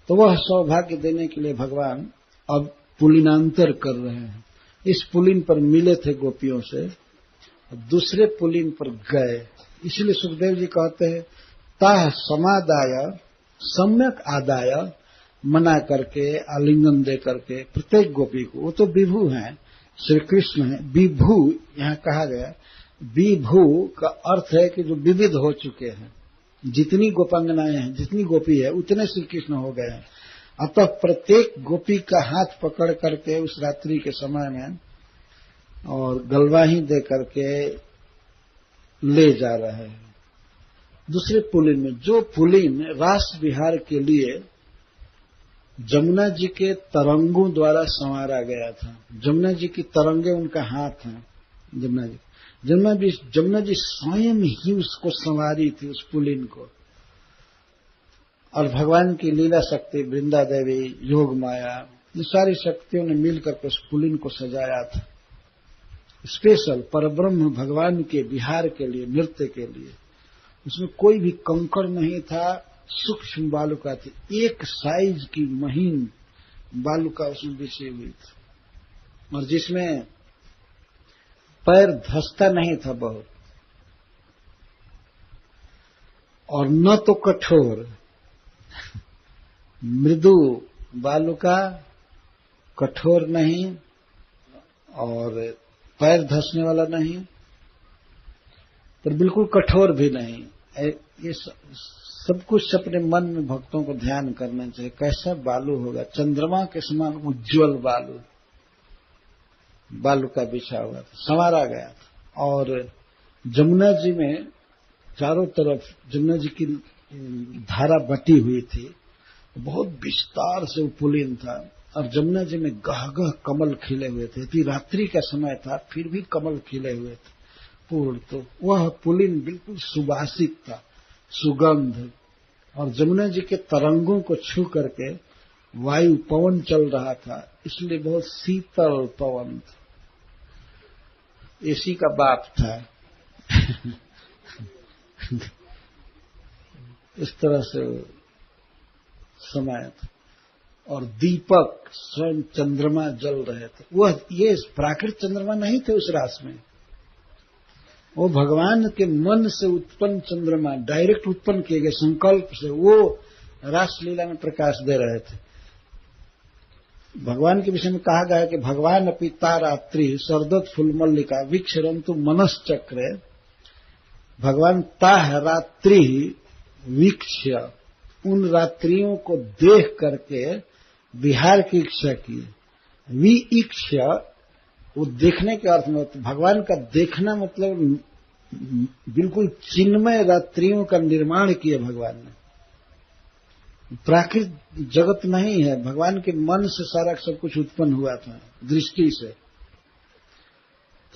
तो वह सौभाग्य देने के लिए भगवान अब पुलिनांतर कर रहे हैं। इस पुलिन पर मिले थे गोपियों से, दूसरे पुलिन पर गए। इसलिए सुखदेव जी कहते हैं, ताह समादाय सम्यक आदाय, मना करके आलिंगन दे करके प्रत्येक गोपी को। वो तो विभु हैं, श्री कृष्ण है। विभु यहाँ कहा गया, विभु का अर्थ है कि जो विविध हो चुके हैं, जितनी गोपांगनाएं हैं, जितनी गोपी है, उतने श्री कृष्ण हो गए हैं। अतः प्रत्येक गोपी का हाथ पकड़ करके उस रात्रि के समय में और गलवाही दे करके ले जा रहे हैं। दूसरे पुलिन में, जो पुलिन रास विहार के लिए जमुना जी के तरंगों द्वारा संवारा गया था। जमुना जी की तरंगे उनका हाथ है। जमुना जी स्वयं ही उसको संवारी थी, उस पुलिन को। और भगवान की लीला शक्ति वृंदा देवी, योग माया, ये सारी शक्तियों ने मिलकर के उस पुलिन को सजाया था, स्पेशल परब्रह्म भगवान के विहार के लिए, नृत्य के लिए। उसमें कोई भी कंकड़ नहीं था, सूक्ष्म बालुका थी, एक साइज की महीन बालुका उसमें बिछी हुई थी, और जिसमें पैर धंसता नहीं था बहुत, और न तो कठोर, मृदु बालुका, कठोर नहीं और पैर धंसने वाला नहीं, पर बिल्कुल कठोर भी नहीं। ये सब कुछ अपने मन में भक्तों को ध्यान करना चाहिए। कैसा बालू होगा, चंद्रमा के समान उज्जवल बालू का बिछा हुआ था, संवारा गया था। और जमुना जी में चारों तरफ जमुना जी की धारा बटी हुई थी, बहुत विस्तार से पुलिन था, और जमुना जी में गह कमल खिले हुए थे। इतनी रात्रि का समय था, फिर भी कमल खिले हुए थे पूर्ण। तो वह पुलिन बिल्कुल सुवासिक था, सुगंध, और जमुना जी के तरंगों को छू करके वायु पवन चल रहा था, इसलिए बहुत शीतल पवन था, एसी का बाप था। इस तरह से समय था। और दीपक स्वयं चंद्रमा जल रहे थे। वह ये प्राकृतिक चंद्रमा नहीं थे उस रास में, वो भगवान के मन से उत्पन्न चंद्रमा, डायरेक्ट उत्पन्न किए गए संकल्प से, वो रासलीला में प्रकाश दे रहे थे। भगवान के विषय में कहा गया है कि भगवान अपि ता रात्रि सरदत फुल मल्लिका वीक्षरन्तु मनश्चक्रे। भगवान ताह रात्रि वीक्ष्य, उन रात्रियों को देख करके विहार की इच्छा की। वी इच्छा, वो देखने के अर्थ में, भगवान का देखना मतलब बिल्कुल चिन्मय रात्रियों का निर्माण किया भगवान ने। प्राकृतिक जगत नहीं है, भगवान के मन से सारा सब कुछ उत्पन्न हुआ था, दृष्टि से।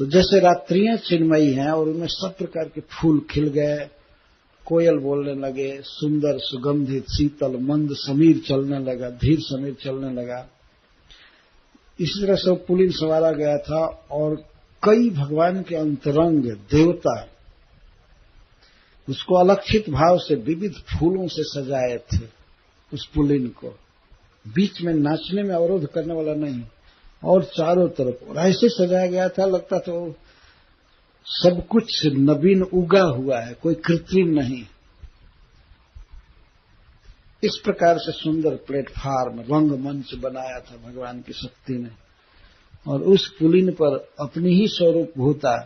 तो जैसे रात्रियां चिन्मयी हैं और उनमें सब प्रकार के फूल खिल गए, कोयल बोलने लगे, सुंदर सुगंधित शीतल मंद समीर चलने लगा, धीर समीर चलने लगा, इसी तरह सब पुलिन संवारा गया था। और कई भगवान के अंतरंग देवता उसको अलक्षित भाव से विविध फूलों से सजाए थे उस पुलिन को, बीच में नाचने में अवरोध करने वाला नहीं, और चारों तरफ और ऐसे सजाया गया था, लगता था वो सब कुछ नवीन उगा हुआ है, कोई कृत्रिम नहीं। इस प्रकार से सुंदर प्लेटफार्म, रंगमंच बनाया था भगवान की शक्ति ने। और उस पुलिन पर अपनी ही स्वरूप भूता,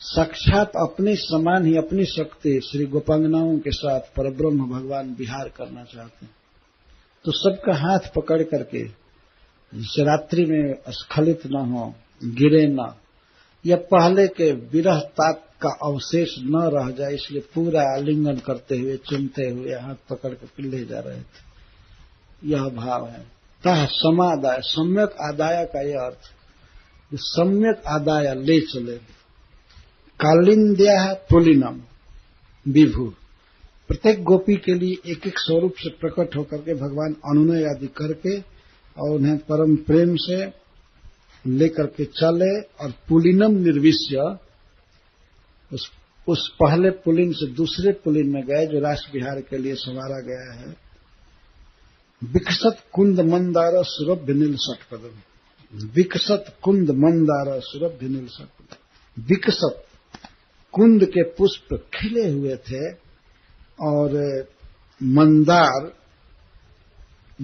साक्षात अपने समान ही अपनी शक्ति श्री गोपांगनाओं के साथ परब्रह्म भगवान विहार करना चाहते हैं। तो सबका हाथ पकड़ करके, जिस रात्रि में स्खलित न हो, गिरे न, या पहले के विरह ताप का अवशेष न रह जाए, इसलिए पूरा आलिंगन करते हुए, चुमते हुए हाथ पकड़ कर ले जा रहे थे। यह भाव है। तह समादाय, सम्यक आदाय का यह अर्थ, सम्यक आदाय ले चले। कालिंद्या पुलिनम विभु, प्रत्येक गोपी के लिए एक एक स्वरूप से प्रकट होकर के भगवान अनुनय आदि करके और उन्हें परम प्रेम से लेकर के चले। और पुलिनम निर्विश्य, उस पहले पुलिन से दूसरे पुलिन में गए जो रास विहार के लिए संवारा गया है। विकसत कुंद मंदार सुरभ्य नील षटपदम, विकसत कुंद मंदार सुरभ्य नील षटपदम। विकसत, कुंद के पुष्प खिले हुए थे, और मंदार,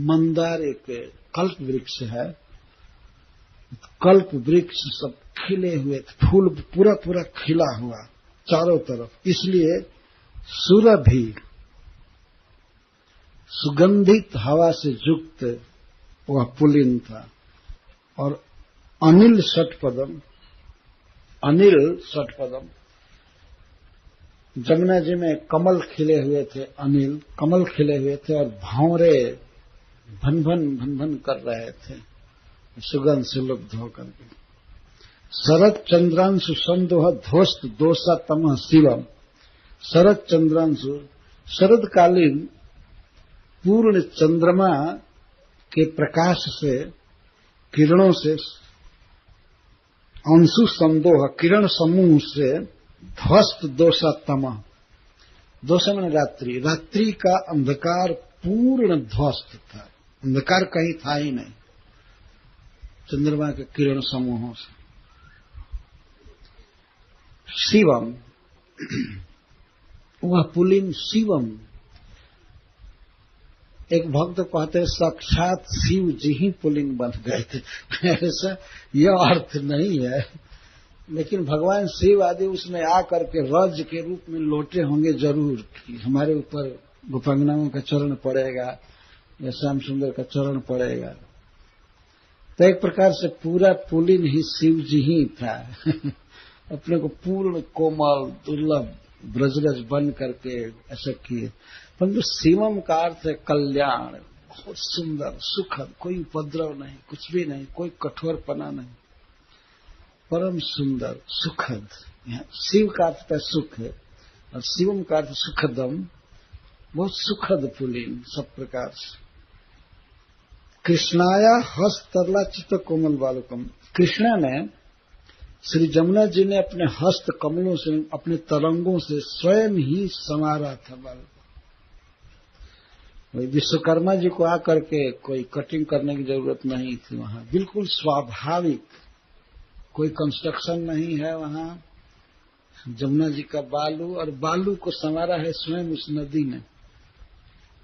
मंदार एक कल्प वृक्ष है, कल्प वृक्ष सब खिले हुए थे, फूल पूरा पूरा खिला हुआ चारों तरफ, इसलिए सुरभि, सुगंधित हवा से युक्त वह पुलिन था। और अनिल षटपदम, जमुना जी में कमल खिले हुए थे, अनिल कमल खिले हुए थे और भंवरे भन भन कर रहे थे सुगंध से लुब्ध होकर के। शरद चंद्रांशु संदोह ध्वस्त दोषा तमः शिवम, शरद चंद्रांशु शरदकालीन पूर्ण चंद्रमा के प्रकाश से, किरणों से, अंशु संदोह किरण समूह से ध्वस्त दोषा तमः, दोषा माने रात्रि, रात्रि का अंधकार पूर्ण ध्वस्त था, अंधकार कहीं था ही नहीं चंद्रमा के किरण समूहों से। शिवम, वह पुलिन शिवम, एक भक्त कहते हैं साक्षात शिव जी ही पुलिन बन गए थे। ऐसा यह अर्थ नहीं है, लेकिन भगवान शिव आदि उसमें आकर के रज के रूप में लौटे होंगे जरूर कि हमारे ऊपर गोपांगनाओं का चरण पड़ेगा या श्याम सुंदर का चरण पड़ेगा। तो एक प्रकार से पूरा पुलिन ही शिव जी ही था। अपने को पूर्ण कोमल दुर्लभ ब्रजरज बन करके ऐसा किए। परंतु शिवम का अर्थ है कल्याण, बहुत सुंदर सुखद, कोई उपद्रव नहीं, कुछ भी नहीं, कोई कठोरपना नहीं, परम सुंदर सुखद। शिव का अर्थ है सुख है और शिवम का अर्थ सुखदम, बहुत सुखद पुलिन सब प्रकार से। कृष्णाया हस्त तरला चित्त कोमल बालकम, कृष्णा ने, श्री जमुना जी ने अपने हस्त कमलों से, अपने तरंगों से स्वयं ही संवारा था बालक। विश्वकर्मा जी को आकर के कोई कटिंग करने की जरूरत नहीं थी, वहां बिल्कुल स्वाभाविक, कोई कंस्ट्रक्शन नहीं है वहां। जमुना जी का बालू, और बालू को संवारा है स्वयं उस नदी ने,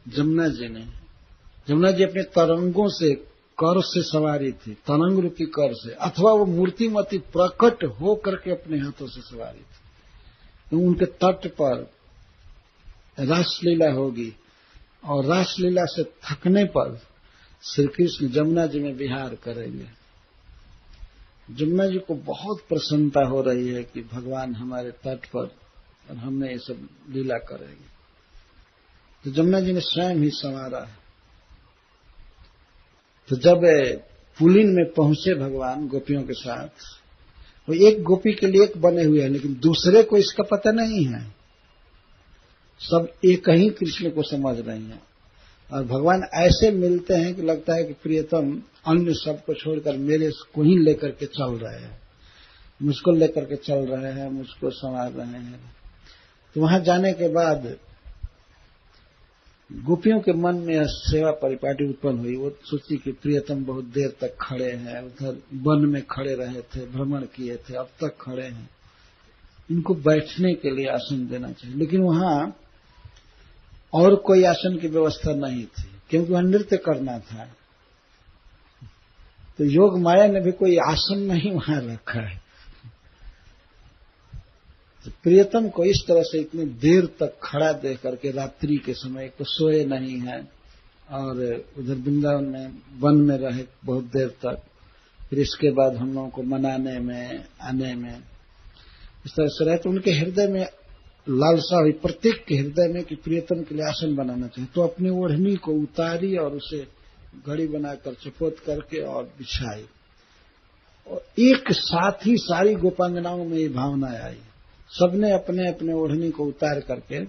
जमुना जी ने। जमुना जी अपने तरंगों से, कर से सवारी थी, तरंग रूपी कर से, अथवा वो मूर्तिमती प्रकट हो करके अपने हाथों से सवारी थी। तो उनके तट पर रासलीला होगी और रासलीला से थकने पर श्री कृष्ण जमुना जी में विहार करेंगे। जमुना जी को बहुत प्रसन्नता हो रही है कि भगवान हमारे तट पर और हमने ये सब लीला करेंगे। तो जमुना जी ने स्वयं ही संवारा है। तो जब पुलिन में पहुंचे भगवान गोपियों के साथ, वो एक गोपी के लिए एक बने हुए हैं, लेकिन दूसरे को इसका पता नहीं है। सब एक ही कृष्ण को समझ रहे हैं और भगवान ऐसे मिलते हैं कि लगता है कि प्रियतम अन्य सबको छोड़कर मेरे को ही लेकर के चल रहे हैं, मुझको लेकर के चल रहे हैं, मुझको संवार रहे हैं। तो वहां जाने के बाद गोपियों के मन में सेवा परिपाटी उत्पन्न हुई। वो सोची कि प्रियतम बहुत देर तक खड़े हैं, उधर वन में खड़े रहे थे, भ्रमण किए थे, अब तक खड़े हैं, इनको बैठने के लिए आसन देना चाहिए। लेकिन वहां और कोई आसन की व्यवस्था नहीं थी, क्योंकि वहां नृत्य करना था। तो योग माया ने भी कोई आसन नहीं वहां रखा है। तो प्रियतम को इस तरह से इतनी देर तक खड़ा देख करके, रात्रि के समय, तो सोए नहीं है और उधर वृंदावन में वन में रहे बहुत देर तक। फिर इसके बाद हम लोगों को मनाने में, आने में इस तरह से रहे। तो उनके हृदय में लालसा हुई, प्रत्येक के हृदय में, कि प्रियतम के लिए आसन बनाना चाहिए। तो अपनी ओढ़नी को उतारी और उसे घड़ी बनाकर चपोत करके और बिछाई, और एक साथ ही सारी गोपांगनाओं में ये भावना आई। सबने अपने अपने ओढ़नी को उतार करके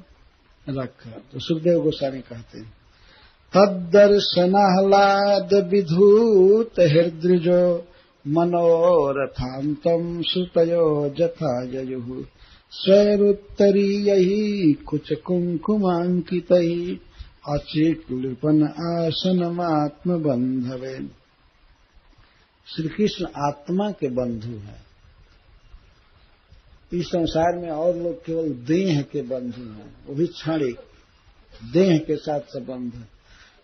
रखा। तो सुखदेव गोस्वामी कहते हैं, तद्दर्शनाह्लाद विधूत हृद्रजो मनोरथांतम सुतयो जथा ययुः स्वैरुत्तरीयहि कुच कुंकुमांकितैः अचिक्लिपन आसनमात्म बंधवे। श्री कृष्ण आत्मा के बंधु हैं। इस संसार में और लोग केवल देह के बंधु हैं, वो भी क्षणिक, देह के साथ संबंध है।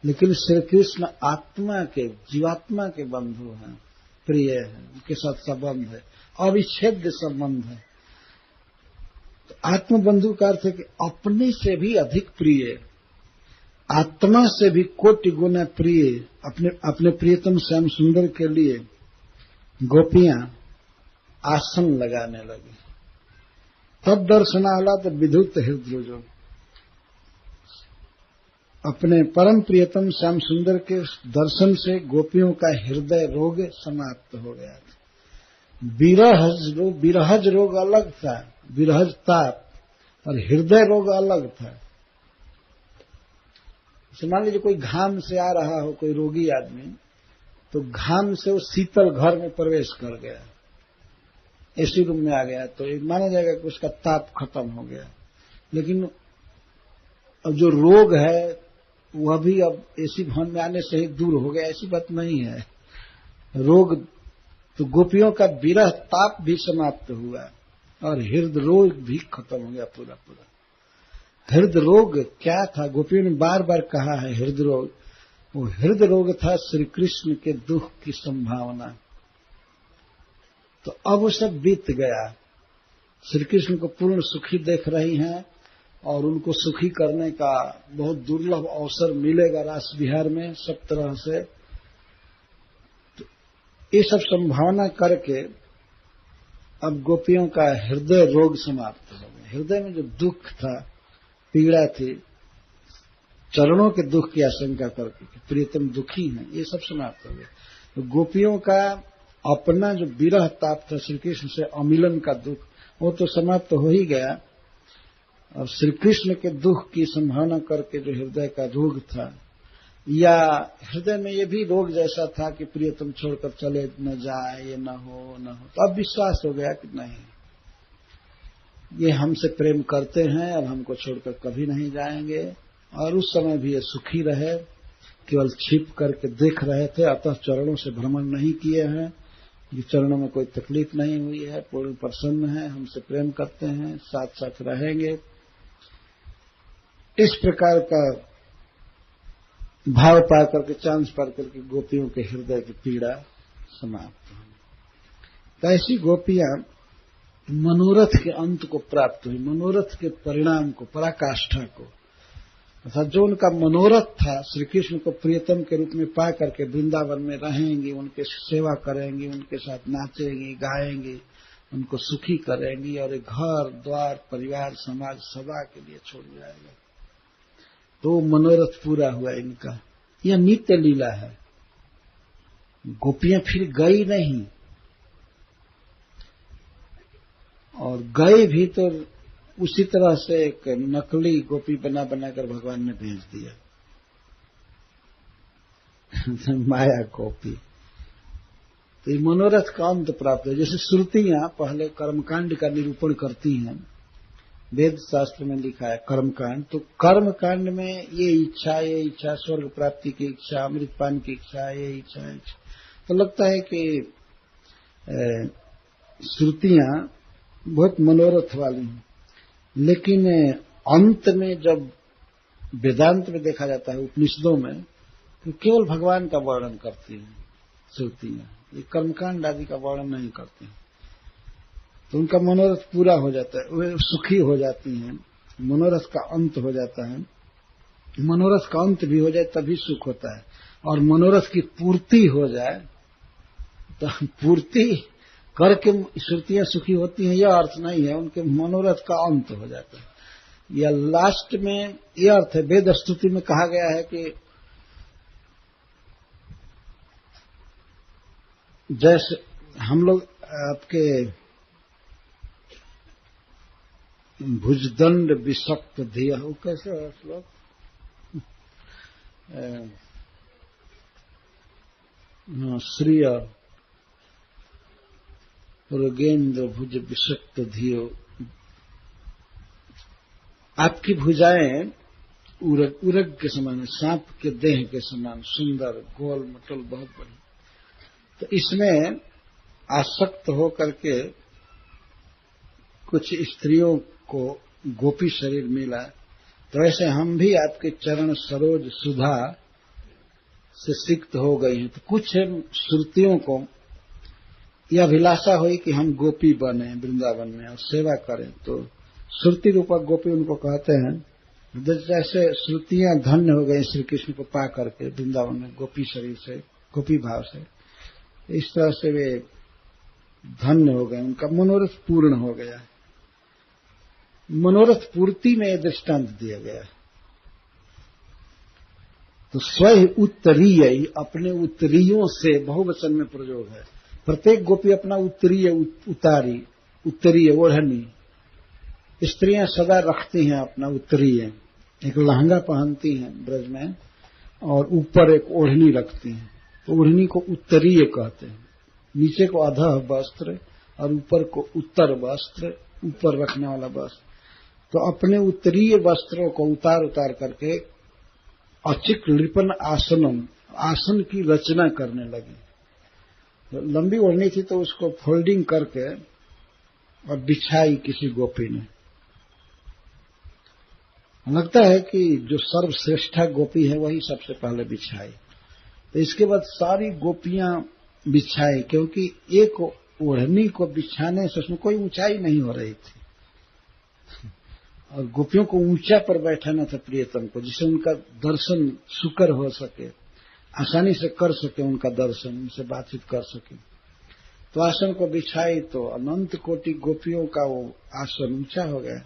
लेकिन श्री कृष्ण आत्मा के, जीवात्मा के बंधु हैं, प्रिय हैं, उनके साथ संबंध है, अविच्छेद्य संबंध है। तो आत्म बंधु का अर्थ है कि अपने से भी अधिक प्रिय, आत्मा से भी कोटि गुना प्रिय अपने प्रियतम श्याम सुंदर के लिए गोपियां आसन लगाने लगी। तब दर्शनाला तो विद्युत हृदय, जो अपने परम प्रियतम श्याम सुंदर के दर्शन से गोपियों का हृदय रोग समाप्त हो गया था। विरहज रोग अलग था, विरहज ताप, और हृदय रोग अलग था। मान लीजिए कोई घाम से आ रहा हो, कोई रोगी आदमी, तो घाम से वो शीतल घर में प्रवेश कर गया, एसी रूम में आ गया, तो ये माना जाएगा कि उसका ताप खत्म हो गया। लेकिन अब जो रोग है वह भी अब एसी भवन में आने से ही दूर हो गया, ऐसी बात नहीं है। रोग तो गोपियों का विरह ताप भी समाप्त हुआ और हृदय रोग भी खत्म हो गया पूरा पूरा। हृदय रोग क्या था? गोपियों ने बार बार कहा है हृदय रोग। वो हृदय रोग था श्री कृष्ण के दुख की संभावना। तो अब वो सब बीत गया। श्री कृष्ण को पूर्ण सुखी देख रही हैं और उनको सुखी करने का बहुत दुर्लभ अवसर मिलेगा रास विहार में सब तरह से। तो ये सब संभावना करके अब गोपियों का हृदय रोग समाप्त हो गया। हृदय में जो दुख था, पीड़ा थी, चरणों के दुख की आशंका करके प्रियतम दुखी हैं, ये सब समाप्त हो गया। तो गोपियों का अपना जो विरह ताप था, श्री कृष्ण से अमिलन का दुख, वो तो समाप्त हो ही गया। और श्री कृष्ण के दुख की संभावना करके जो हृदय का रोग था, या हृदय में ये भी रोग जैसा था कि प्रियतम छोड़कर चले न जाए, ये न हो न हो, तो अब विश्वास हो गया कि नहीं, ये हमसे प्रेम करते हैं, अब हमको छोड़कर कभी नहीं जाएंगे। और उस समय भी ये सुखी रहे, केवल छिप करके देख रहे थे, अतः चरणों से भ्रमण नहीं किए हैं। ये चरणों में कोई तकलीफ नहीं हुई है, पूर्ण प्रसन्न है, हमसे प्रेम करते हैं, साथ साथ रहेंगे। इस प्रकार का भाव पा करके, चांस पा करके गोपियों के हृदय की पीड़ा समाप्त हुई। तो ऐसी गोपियां मनोरथ के अंत को प्राप्त हुई, मनोरथ के परिणाम को, पराकाष्ठा को, अर्थात जो उनका मनोरथ था श्री कृष्ण को प्रियतम के रूप में पा करके वृंदावन में रहेंगी, उनके सेवा करेंगी, उनके साथ नाचेंगी, गाएंगी, उनको सुखी करेंगी और एक घर द्वार परिवार समाज सदा के लिए छोड़ जाएगा। तो मनोरथ पूरा हुआ इनका। यह नित्य लीला है। गोपियां फिर गई नहीं, और गए भी तो उसी तरह से एक नकली गोपी बना बनाकर भगवान ने भेज दिया माया गोपी। तो ये मनोरथ का अंत प्राप्त है। जैसे श्रुतियां पहले कर्मकांड का निरूपण करती हैं, वेद शास्त्र में लिखा है कर्मकांड, तो कर्मकांड में ये इच्छा, स्वर्ग प्राप्ति की इच्छा, अमृतपान की इच्छा, ये इच्छा, तो लगता है कि श्रुतियां बहुत मनोरथ वाली हैं। लेकिन अंत में जब वेदांत में देखा जाता है, उपनिषदों में, तो केवल भगवान का वर्णन करती हैं श्रुतियां, ये कर्मकांड आदि का वर्णन नहीं करती हैं। तो उनका मनोरथ पूरा हो जाता है, वे सुखी हो जाती हैं, मनोरथ का अंत हो जाता है। मनोरथ का अंत भी हो जाए तभी सुख होता है, और मनोरथ की पूर्ति हो जाए तो पूर्ति करके श्रुतियां सुखी होती हैं, यह अर्थ नहीं है। उनके मनोरथ का अंत हो जाता है। या लास्ट में यह अर्थ है, वेद स्तुति में कहा गया है कि जैसे हम लोग आपके भुजदंड विषक्त धिया, वो कैसे है श्लोक? श्रिय पुरगेंद्र भुज विषक्त धियो, आपकी भुजाएं उरग के समान है, सांप के देह के समान, सुंदर, गोल मटल, बहुत बड़ी। तो इसमें आसक्त हो करके कुछ स्त्रियों को गोपी शरीर मिला, तो ऐसे हम भी आपके चरण सरोज सुधा से सिक्त हो गई हैं। तो कुछ श्रुतियों को यह अभिलाषा हुई कि हम गोपी बने वृंदावन में और सेवा करें, तो श्रुति रूपक गोपी उनको कहते हैं जैसे श्रुतियां धन्य हो गई श्री कृष्ण को पा करके वृंदावन में गोपी शरीर से, गोपी भाव से, इस तरह से वे धन्य हो गए, उनका मनोरथ पूर्ण हो गया। मनोरथ पूर्ति में दृष्टांत दिया गया। तो स्वयं उत्तरीय, अपने उत्तरीयों से बहुवचन में प्रयोग है। प्रत्येक गोपी अपना उत्तरीय उतारी, उत्तरीय ओढ़नी, स्त्रियां सदा रखती हैं अपना उत्तरीय, एक लहंगा पहनती हैं ब्रज में और ऊपर एक ओढ़नी रखती हैं, तो ओढ़नी को उत्तरीय कहते हैं। नीचे को अधः वस्त्र और ऊपर को उत्तर वस्त्र, ऊपर रखने वाला वस्त्र। तो अपने उत्तरीय वस्त्रों को उतार उतार करके अचिक लिपन आसनम, आसन की रचना करने लगी। तो लंबी ओढ़नी थी तो उसको फोल्डिंग करके और बिछाई किसी गोपी ने। लगता है कि जो सर्वश्रेष्ठा गोपी है वही सबसे पहले बिछाई। तो इसके बाद सारी गोपियां बिछाई, क्योंकि एक ओढ़नी को बिछाने से उसमें कोई ऊंचाई नहीं हो रही थी और गोपियों को ऊंचा पर बैठाना था प्रियतम को, जिससे उनका दर्शन सुकर हो सके, आसानी से कर सके उनका दर्शन, उनसे बातचीत कर सके। तो आसन को बिछाई तो अनंत कोटि गोपियों का वो आसन ऊंचा हो गया।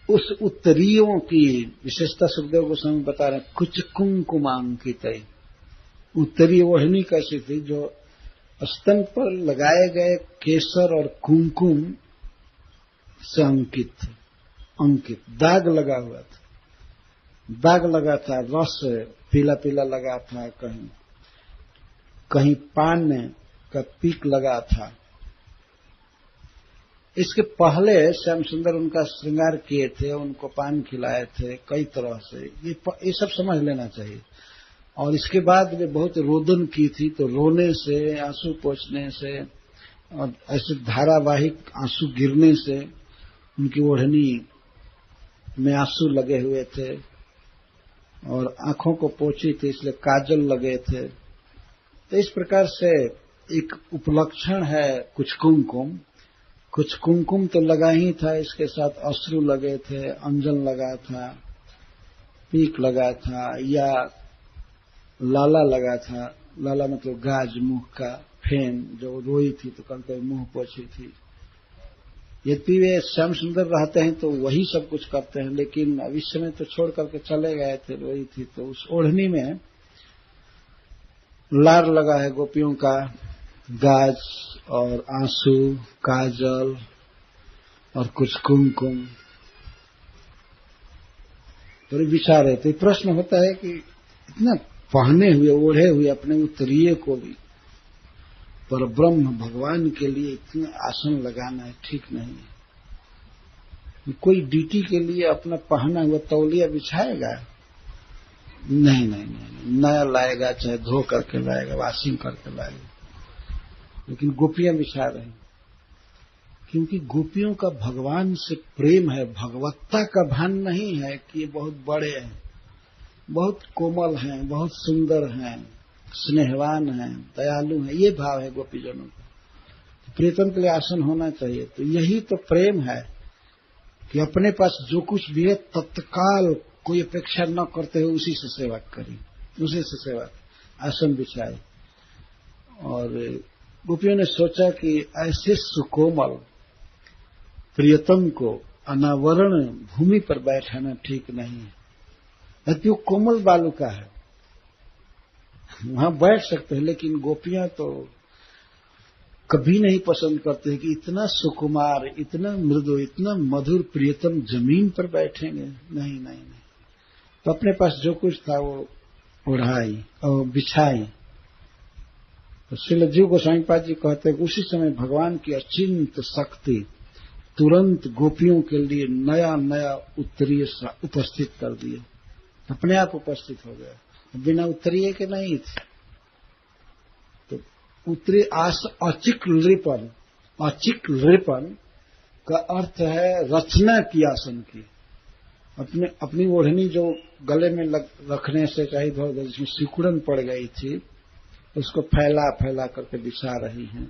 उस उत्तरीयों की विशेषता सुखदेव गोस्वामी बता रहे हैं, कुछ कुंकुमांकित। उत्तरीय ओढ़नी कैसी थी, जो स्तन पर लगाए गए केसर और कुमकुम से अंकित दाग लगा हुआ था, दाग लगा था, रस पीला पीला लगा था, कहीं कहीं पान का पीक लगा था। इसके पहले श्याम सुंदर उनका श्रृंगार किए थे, उनको पान खिलाए थे कई तरह से, ये सब समझ लेना चाहिए। और इसके बाद वे बहुत रोदन की थी, तो रोने से, आंसू पोंछने से और ऐसे धारावाहिक आंसू गिरने से उनकी ओढ़नी में आंसू लगे हुए थे और आंखों को पोंछी थी, इसलिए काजल लगे थे। तो इस प्रकार से एक उपलक्षण है कुछ कुमकुम तो लगा ही था, इसके साथ अश्रु लगे थे, अंजन लगा था, पीक लगा था या लाला लगा था। लाला मतलब गाज, मुंह का फेन, जो रोई थी तो कभी मुंह पोछी थी। यदि वे श्याम सुंदर रहते हैं तो वही सब कुछ करते हैं, लेकिन अब इस समय तो छोड़ करके चले गए थे, रोई थी। तो उस ओढ़नी में लार लगा है गोपियों का, गाज और आंसू, काजल और कुछ कुमकुम। तो विचार है, तो प्रश्न होता है कि इतना पहने हुए, ओढ़े हुए अपने उत्तरीय को भी पर ब्रह्म भगवान के लिए इतने आसन लगाना है, ठीक नहीं है। कोई ड्यूटी के लिए अपना पहना हुआ तौलिया बिछाएगा? नहीं, नया लाएगा, चाहे धो करके लाएगा, वॉशिंग करके लाएगा। लेकिन गोपियां बिछा रही, क्योंकि गोपियों का भगवान से प्रेम है, भगवत्ता का भान नहीं है कि ये बहुत बड़े हैं, बहुत कोमल हैं, बहुत सुंदर हैं, स्नेहवान हैं, दयालु हैं, ये भाव है गोपीजनों का। प्रीतम के लिए आसन होना चाहिए। तो यही तो प्रेम है कि अपने पास जो कुछ भी है तत्काल कोई अपेक्षा न करते हुए उसी से सेवा करी, उसी से सेवा, आसन बिछाए। और गोपियों ने सोचा कि ऐसे सुकोमल प्रियतम को अनावरण भूमि पर बैठाना ठीक नहीं है। यदि वो कोमल बालू का है वहां बैठ सकते हैं, लेकिन गोपियां तो कभी नहीं पसंद करते कि इतना सुकुमार, इतना मृदु, इतना मधुर प्रियतम जमीन पर बैठेंगे। नहीं। तो अपने पास जो कुछ था वो ओढ़ाई और बिछाई। तो श्रील जीव गोस्वामी पाद जी कहते हैं कि उसी समय भगवान की अचिंत शक्ति तुरंत गोपियों के लिए नया नया उत्तरीय उपस्थित कर दिया, अपने आप उपस्थित हो गया, बिना उत्तरीय के नहीं थे। तो उत्तरी अचिक नृपन का अर्थ है रचना की आसन की। अपनी ओढ़नी जो गले में रखने से चाहे जिसमें सिकुड़न पड़ गई थी, उसको फैला फैला करके बिछा रही हैं।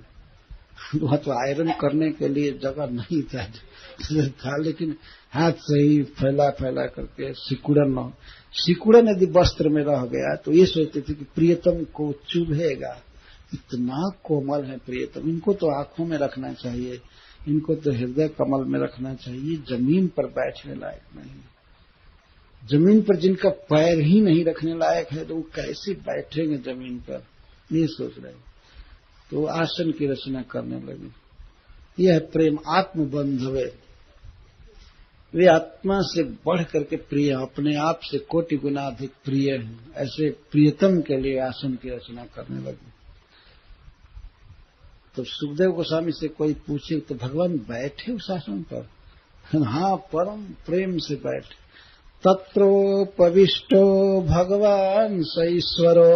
वहां तो आयरन करने के लिए जगह नहीं था, लेकिन हाथ से ही फैला फैला करके सिकुड़न यदि वस्त्र में रह गया तो ये सोचते थे कि प्रियतम को चुभेगा। इतना कोमल है प्रियतम, इनको तो आंखों में रखना चाहिए, इनको तो हृदय कमल में रखना चाहिए, जमीन पर बैठने लायक नहीं। जमीन पर जिनका पैर ही नहीं रखने लायक है तो वो कैसे बैठेंगे जमीन पर, ये सोच रहे। तो आसन की रचना करने लगे। यह प्रेम आत्मबंधवे, वे आत्मा से बढ़ करके प्रिय, अपने आप से कोटि गुना अधिक प्रिय हैं। ऐसे प्रियतम के लिए आसन की रचना करने लगे। तो सुखदेव गोस्वामी से कोई पूछे तो भगवान बैठे उस आसन पर? हाँ, परम प्रेम से बैठे। तत्रोपविष्टो भगवान स ईश्वरो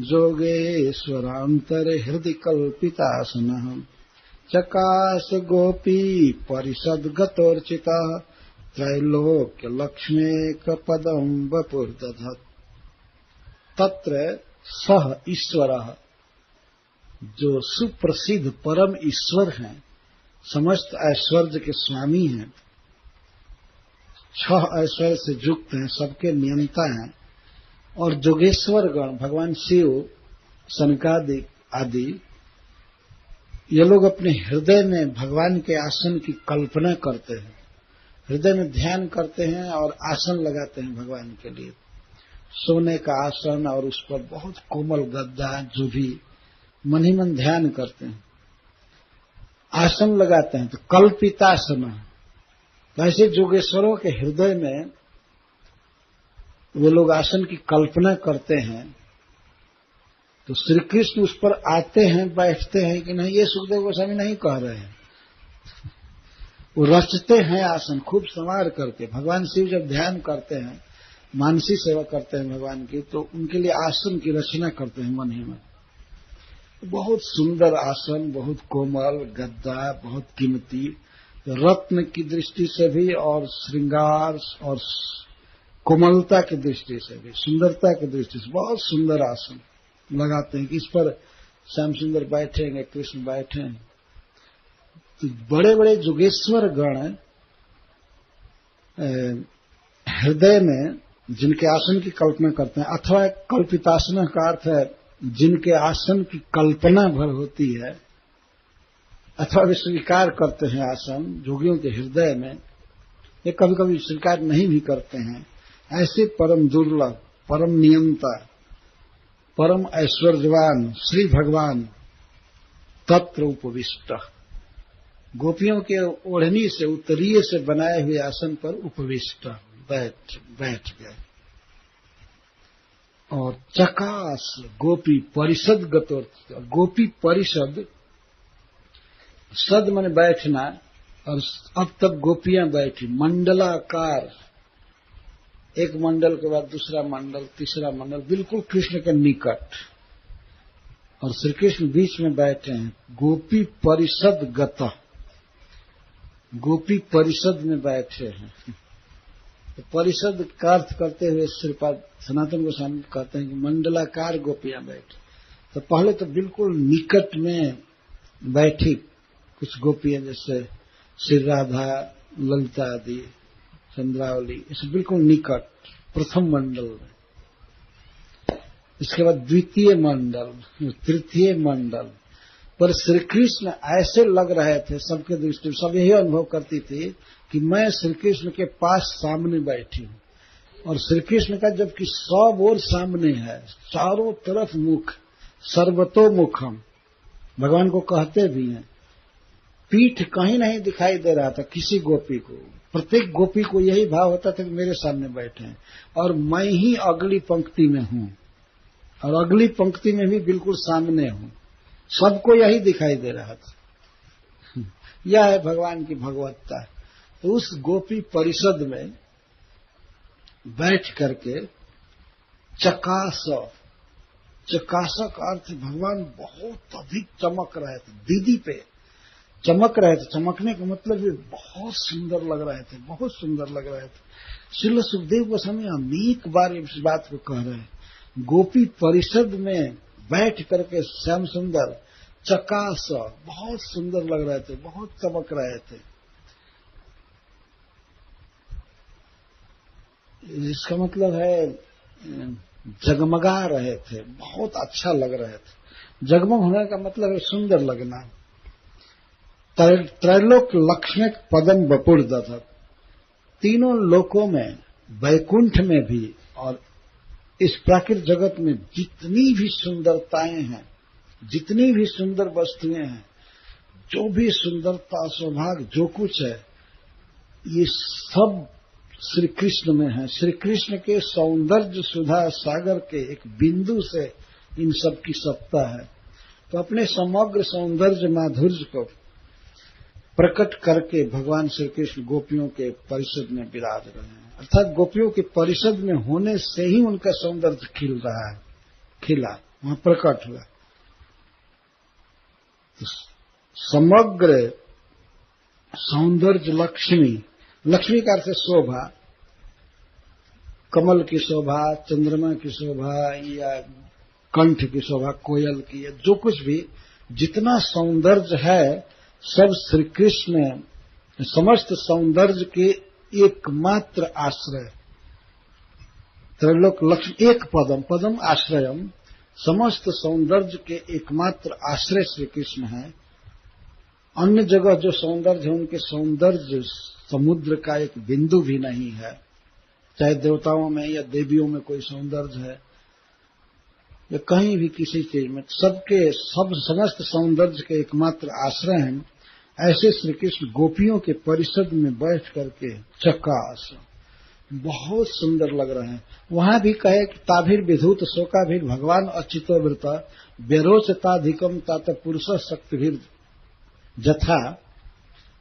जोगेश्वरांतर हृदय कल्पितासन चकास गोपी परिषद गतोर्चिता त्रैलोक्य लक्ष्मे कपदम वपुर्दधत्। तत्र सह ईश्वर, जो सुप्रसिद्ध परम ईश्वर हैं, समस्त ऐश्वर्य के स्वामी हैं, 6 ऐश्वर्य से युक्त हैं, सबके नियंता हैं, और जोगेश्वर गण भगवान शिव, सनकादिक आदि, ये लोग अपने हृदय में भगवान के आसन की कल्पना करते हैं, हृदय में ध्यान करते हैं और आसन लगाते हैं भगवान के लिए। सोने का आसन और उस पर बहुत कोमल गद्दा, जो भी मन ही मन ध्यान करते हैं, आसन लगाते हैं। तो कल्पितासन, ऐसे जोगेश्वरों के हृदय में वे लोग आसन की कल्पना करते हैं। तो श्री कृष्ण उस पर आते हैं, बैठते हैं कि नहीं, ये सुखदेव गोस्वामी नहीं कह रहे हैं। वो रचते हैं आसन खूब संवार करके। भगवान शिव जब ध्यान करते हैं, मानसी सेवा करते हैं भगवान की, तो उनके लिए आसन की रचना करते हैं मन ही मन। बहुत सुंदर आसन, बहुत कोमल गद्दा, बहुत कीमती, रत्न की दृष्टि से भी और श्रृंगार और कोमलता की दृष्टि से भी, सुंदरता की दृष्टि से बहुत सुंदर आसन लगाते हैं कि इस पर श्याम सुंदर बैठेंगे, कृष्ण बैठेंगे। तो बड़े बड़े जोगेश्वर गण हृदय में जिनके आसन की कल्पना करते हैं, अथवा कल्पितासन का अर्थ है जिनके आसन की कल्पना भर होती है, अथवा वे स्वीकार करते हैं आसन जोगियों के हृदय में, ये कभी कभी स्वीकार नहीं भी करते हैं। ऐसे परम दुर्लभ, परम नियंता, परम ऐश्वर्यवान श्री भगवान तत्र उपविष्ट, गोपियों के ओढ़नी से, उत्तरीय से बनाए हुए आसन पर उपविष्ट बैठ गए। और चकास गोपी परिषद गतोर, गोपी परिषद, सद माने बैठना, और अब तक गोपियां बैठी मंडलाकार, एक मंडल के बाद दूसरा मंडल, तीसरा मंडल, बिल्कुल कृष्ण के निकट, और श्री कृष्ण बीच में बैठे हैं। गोपी परिषद गत, गोपी परिषद में बैठे हैं। तो परिषद का अर्थ करते हुए श्रीपाद सनातन गोस्वामी कहते हैं कि मंडलाकार गोपियां बैठी। तो पहले तो बिल्कुल निकट में बैठी कुछ गोपियां, जैसे श्री राधा, ललिता आदि, चंद्रावली, इसे बिल्कुल निकट प्रथम मंडल में। इसके बाद द्वितीय मंडल, तृतीय मंडल पर श्री कृष्ण ऐसे लग रहे थे, सबके दृष्टि सब यही अनुभव करती थी कि मैं श्री कृष्ण के पास सामने बैठी हूं। और श्री कृष्ण का जबकि सब ओर सामने है, चारों तरफ मुख, सर्वतोमुखम, भगवान को कहते भी हैं। पीठ कहीं नहीं दिखाई दे रहा था किसी गोपी को, प्रत्येक गोपी को यही भाव होता था कि मेरे सामने बैठे हैं और मैं ही अगली पंक्ति में हूं, और अगली पंक्ति में भी बिल्कुल सामने हूं, सबको यही दिखाई दे रहा था। यह है भगवान की भगवत्ता। तो उस गोपी परिषद में बैठ करके चकास, चकासक अर्थ भगवान बहुत अधिक चमक रहे थे, दीदी पे चमक रहे थे। चमकने का मतलब ये बहुत सुंदर लग रहे थे, बहुत सुंदर लग रहे थे। श्रील सुखदेव गोस्वामी अनेक बार इस बात को कह रहे हैं। गोपी परिषद में बैठ करके श्याम सुंदर चकास, बहुत सुंदर लग रहे थे, बहुत चमक रहे थे। इसका मतलब है जगमगा रहे थे, बहुत अच्छा लग रहे थे। जगमग होने का मतलब है सुंदर लगना। त्रैलोक लक्ष्मी पदम वपुर दधत, तीनों लोकों में, वैकुंठ में भी और इस प्राकृतिक जगत में जितनी भी सुंदरताएं हैं, जितनी भी सुंदर वस्तुएं हैं, जो भी सुंदरता सौभाग्य जो कुछ है, ये सब श्री कृष्ण में है। श्री कृष्ण के सौंदर्य सुधा सागर के एक बिंदु से इन सब की सत्ता है। तो अपने समग्र सौंदर्य माधुर्य को प्रकट करके भगवान श्री कृष्ण गोपियों के परिषद में विराज रहे हैं। अर्थात गोपियों के परिषद में होने से ही उनका सौंदर्य खिल रहा है, खिला, वहां प्रकट हुआ। तो समग्र सौंदर्य लक्ष्मी, लक्ष्मी का अर्थ शोभा, कमल की शोभा, चंद्रमा की शोभा या कंठ की शोभा, कोयल की, जो कुछ भी जितना सौंदर्य है सब श्री कृष्ण में, समस्त सौंदर्य के एकमात्र आश्रय। त्रैलोक लक्ष्मी एक पदम, पदम आश्रयम, समस्त सौंदर्य के एकमात्र आश्रय श्री कृष्ण है। अन्य जगह जो सौंदर्य है उनके सौंदर्य समुद्र का एक बिंदु भी नहीं है। चाहे देवताओं में या देवियों में कोई सौंदर्य है या कहीं भी किसी चीज में, सबके सब समस्त सौंदर्य के एकमात्र आश्रय हैं। ऐसे श्री कृष्ण गोपियों के परिषद में बैठ करके चकास बहुत सुंदर लग रहे हैं। वहां भी कहे कि ताभिर विधूत शोकाभिर भगवान अच्युतोवृत बेरोचताधिकम तात पुरुष शक्तिभिर जथा,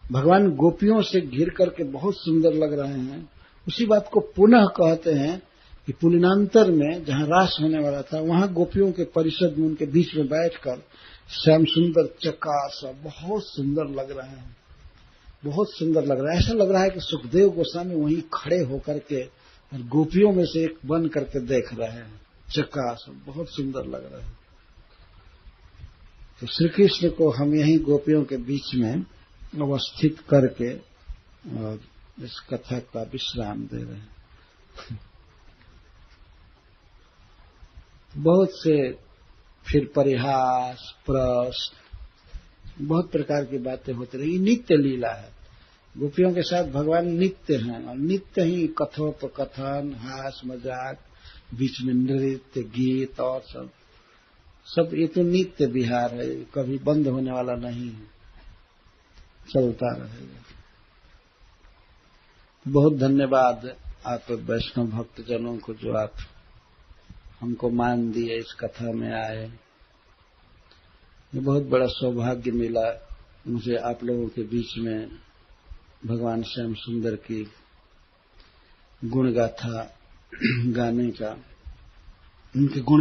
भगवान गोपियों से घिर करके बहुत सुंदर लग रहे हैं। उसी बात को पुनः कहते हैं कि पुलिनांतर में जहां रास होने वाला था, वहां गोपियों के परिषद में उनके बीच में बैठकर श्याम सुंदर चकास बहुत सुंदर लग रहे हैं, बहुत सुंदर लग रहा है। ऐसा लग रहा है कि सुखदेव गोस्वामी वहीं खड़े होकर के और गोपियों में से एक बन करके देख रहे हैं। चकास बहुत सुंदर लग रहा है। तो श्री कृष्ण को हम यहीं गोपियों के बीच में अवस्थित करके और इस कथा का विश्राम दे रहे हैं। बहुत से फिर परिहास, प्रश्न, बहुत प्रकार की बातें होती रही। नित्य लीला है, गोपियों के साथ भगवान नित्य हैं और नित्य ही कथोपकथन, हास मजाक, बीच में नृत्य, गीत और सब ये तो नित्य विहार है, कभी बंद होने वाला नहीं है, चलता रहेगा। बहुत धन्यवाद आप वैष्णव भक्त जनों को जो आप हमको मान दिए, इस कथा में आए। ये बहुत बड़ा सौभाग्य मिला मुझे आप लोगों के बीच में भगवान श्याम सुंदर की गुण गाथा गाने का, उनके गुण